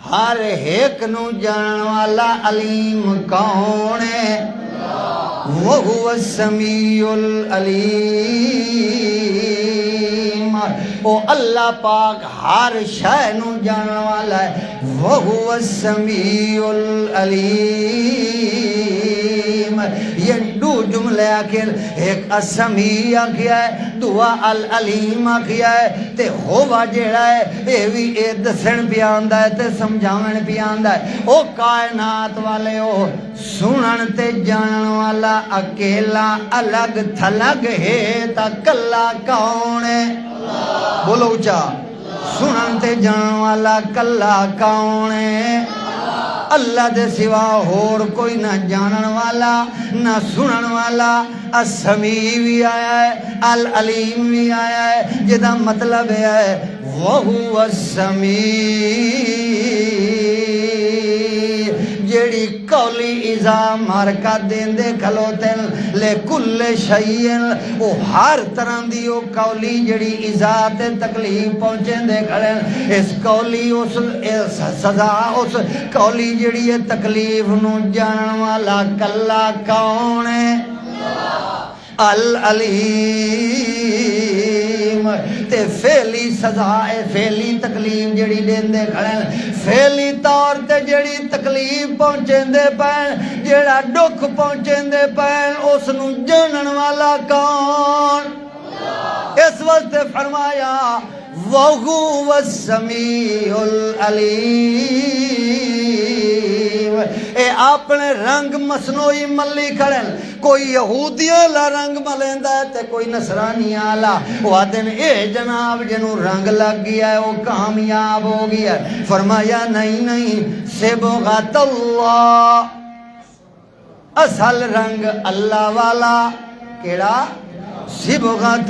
ہر ایک نو جان والا علیم کون ہے؟ وَهُوَ السَّمِيعُ الْعَلِيمُ. او اللہ پاک ہر شے نو جانن والا ہے وَهُوَ السَّمِيعُ الْعَلِيمُ یہ دو جملے آخر ایک السمیع آخیا ہے دعا العلیم آخیا ہے تے ہوا جیڑا ہے اے بھی اے دسن پہ آندا ہے تے سمجھاون پہ آندا ہے او کائنات والے او سنن تے جانن والا اکیلا الگ تھلگ ہے تا کلا کون ہے بولو اچھا سنن تے جانن والا کلا کون ہے اللہ دے سوا اور کوئی نہ جانن والا نہ سنن والا السمیع بھی آیا ہے العلیم بھی آیا ہے جدا مطلب ہے وَهُوَ السَّمِيعُ جیڑی قولی اذا مارکا دین دے کھلوتن لے کل شیئن او ہر طرح دی او قولی جیڑی اذا تے تکلیف پہنچیں دے کھڑیں اس قولی اس سزا اس قولی جیڑی تکلیف نو جانن والا کلا کون ہے العلیم تے فعلی سزا ہے فعلی تکلیف جڑی دیندے کھڑے فعلی طور تے جڑی تکلیف پہنچیندے پین جڑا دکھ پہنچیندے پین اس نو جانن والا کون اس وقت فرمایا وَهُوَ السَّمِيعُ الْعَلِيمُ اے اپنے رنگ مصنوعی ملی کھڑن کوئی یہودیاں لا رنگ ملیندہ ہے تے کوئی نصرانیاں لا وہ آدھن اے جناب جنہوں رنگ لگ گیا ہے وہ کامیاب ہو گیا ہے فرمایا نہیں صبغۃ اللہ اصل رنگ اللہ والا کیڑا صبغۃ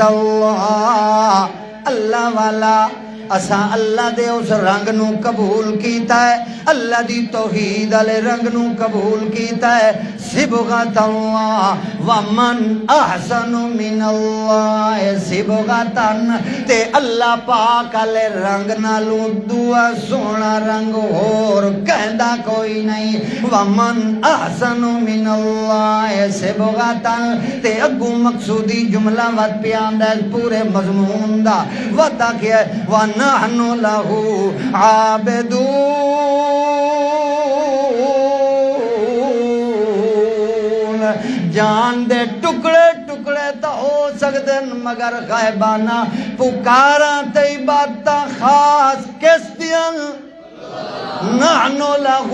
اللہ والا اساں اللہ دے اس رنگ نو قبول کیتا ہے اللہ دی توحید والے رنگ نو قبول کیتا ہے صبغۃ اللہ ومن احسن من اللہ صبغۃ تے اللہ پاک والے رنگ نالوں دعا سونا رنگ اور کہندا کوئی نہیں ومن احسن من اللہ صبغۃ تے اگوں مقصودی جملہ وت پہ آندا ہے پورے مضمون دا ودا کہ نحن له عابدون جان دے ٹکڑے ٹکڑے تا ہو سکتے مگر غائبانہ پکاراں تے باتاں خاص کس دیاں نحن له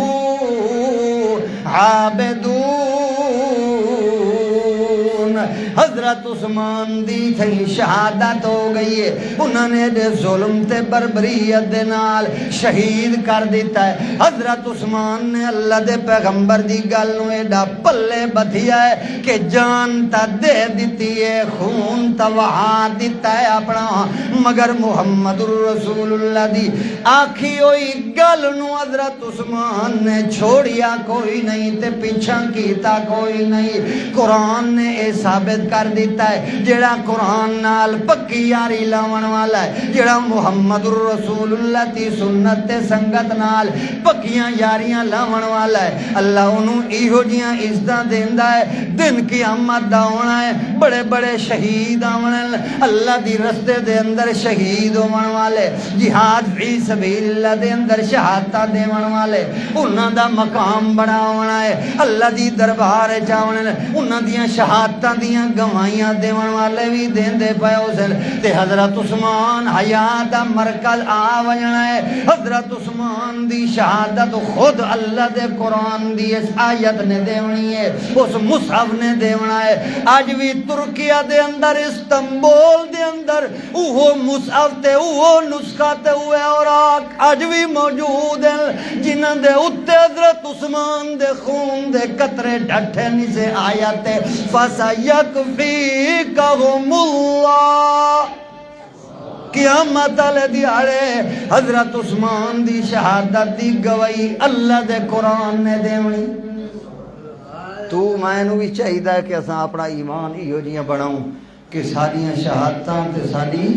عابدون حضرت عثمان دی تھی شہادت ہو گئی ہے انہوں نے دے ظلم تے بربریت دے نال شہید کر دیتا ہے حضرت عثمان نے اللہ دے پیغمبر دی گل نو ایڈا پلے بدھیا ہے کہ جان تا دے دیتی ہے خون تا وہاں دیتا ہے اپنا مگر محمد رسول اللہ دی آکھی ہوئی گل نو حضرت عثمان نے چھوڑیا کوئی نہیں تے پیچھا کیتا کوئی نہیں قرآن نے اے ثابت کر دیتا ہے جڑا قرآن نال پکی یاری لاون والا ہے جڑا محمد رسول اللہ تی سنت تے سنگت نال پکیاں یاریاں لاون والا ہے اللہ انہوں ایہو جیاں عزتاں دیندا ہے دن قیامت دا ہونا ہے بڑے بڑے شہید آونے اللہ دی رستے دے اندر شہید ہون والے جہاد فی سبیل اللہ دے اندر شہادتہ دیون والے انہاں دا مقام بڑا ہونا ہے اللہ دی دربار چاونے انہاں دیاں شہادتاں دیاں گوائیاں دیون والے بھی دین دے پائے اسے تے حضرت عثمان حیات مرکز آوجنا ہے حضرت عثمان دی شہادت خود اللہ دے قرآن دی اس آیت نے دیونی ہے اس مصحف نے دیونا ہے آج بھی ترکیہ دے اندر استنبول دے اندر وہ مصحف تے وہ نسخہ تے ہوئے اور آج بھی موجود ہیں جنہاں دے اتے حضرت عثمان دے خون دے قطرے ڈھٹے نیسے آیت فَسَيَكْفِيكَهُمُ اللَّهُ قیامت علیہ دیارے حضرت عثمان دی شہادت دی گواہی اللہ دے قرآن نے دیونی تو میں نو بھی چاہیدہ ہے کہ اساں اپنا ایمان ایہو جیاں بناؤں کہ ساریاں شہادتاں تے ساری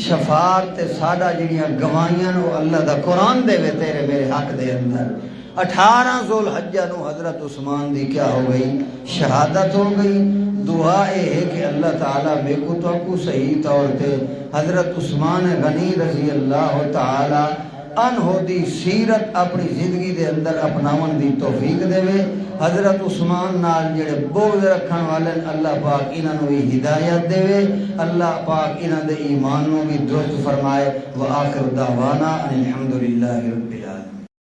شفاعت تے ساڈا جڑیاں گواہیاں نو اللہ دا قرآن دے وے تیرے میرے حق دے اندر 18 ذوالحجہ نو حضرت عثمان دی کیا ہو گئی شہادت ہو گئی دعا ہے کہ اللہ تعالیٰ بے کو تو کو صحیح طور تے حضرت عثمان غنی رضی اللہ تعالیٰ عنہ دی سیرت اپنی زندگی دے اندر اپناون دی توفیق دے وے. حضرت عثمان نال جڑے بغض رکھن والے اللہ پاک انہاں نوں بھی ہدایت دے وے. اللہ پاک انہاں دے ایمان نوں بھی درست فرمائے. وآخر دعوانا الحمدللہ رب العالمین.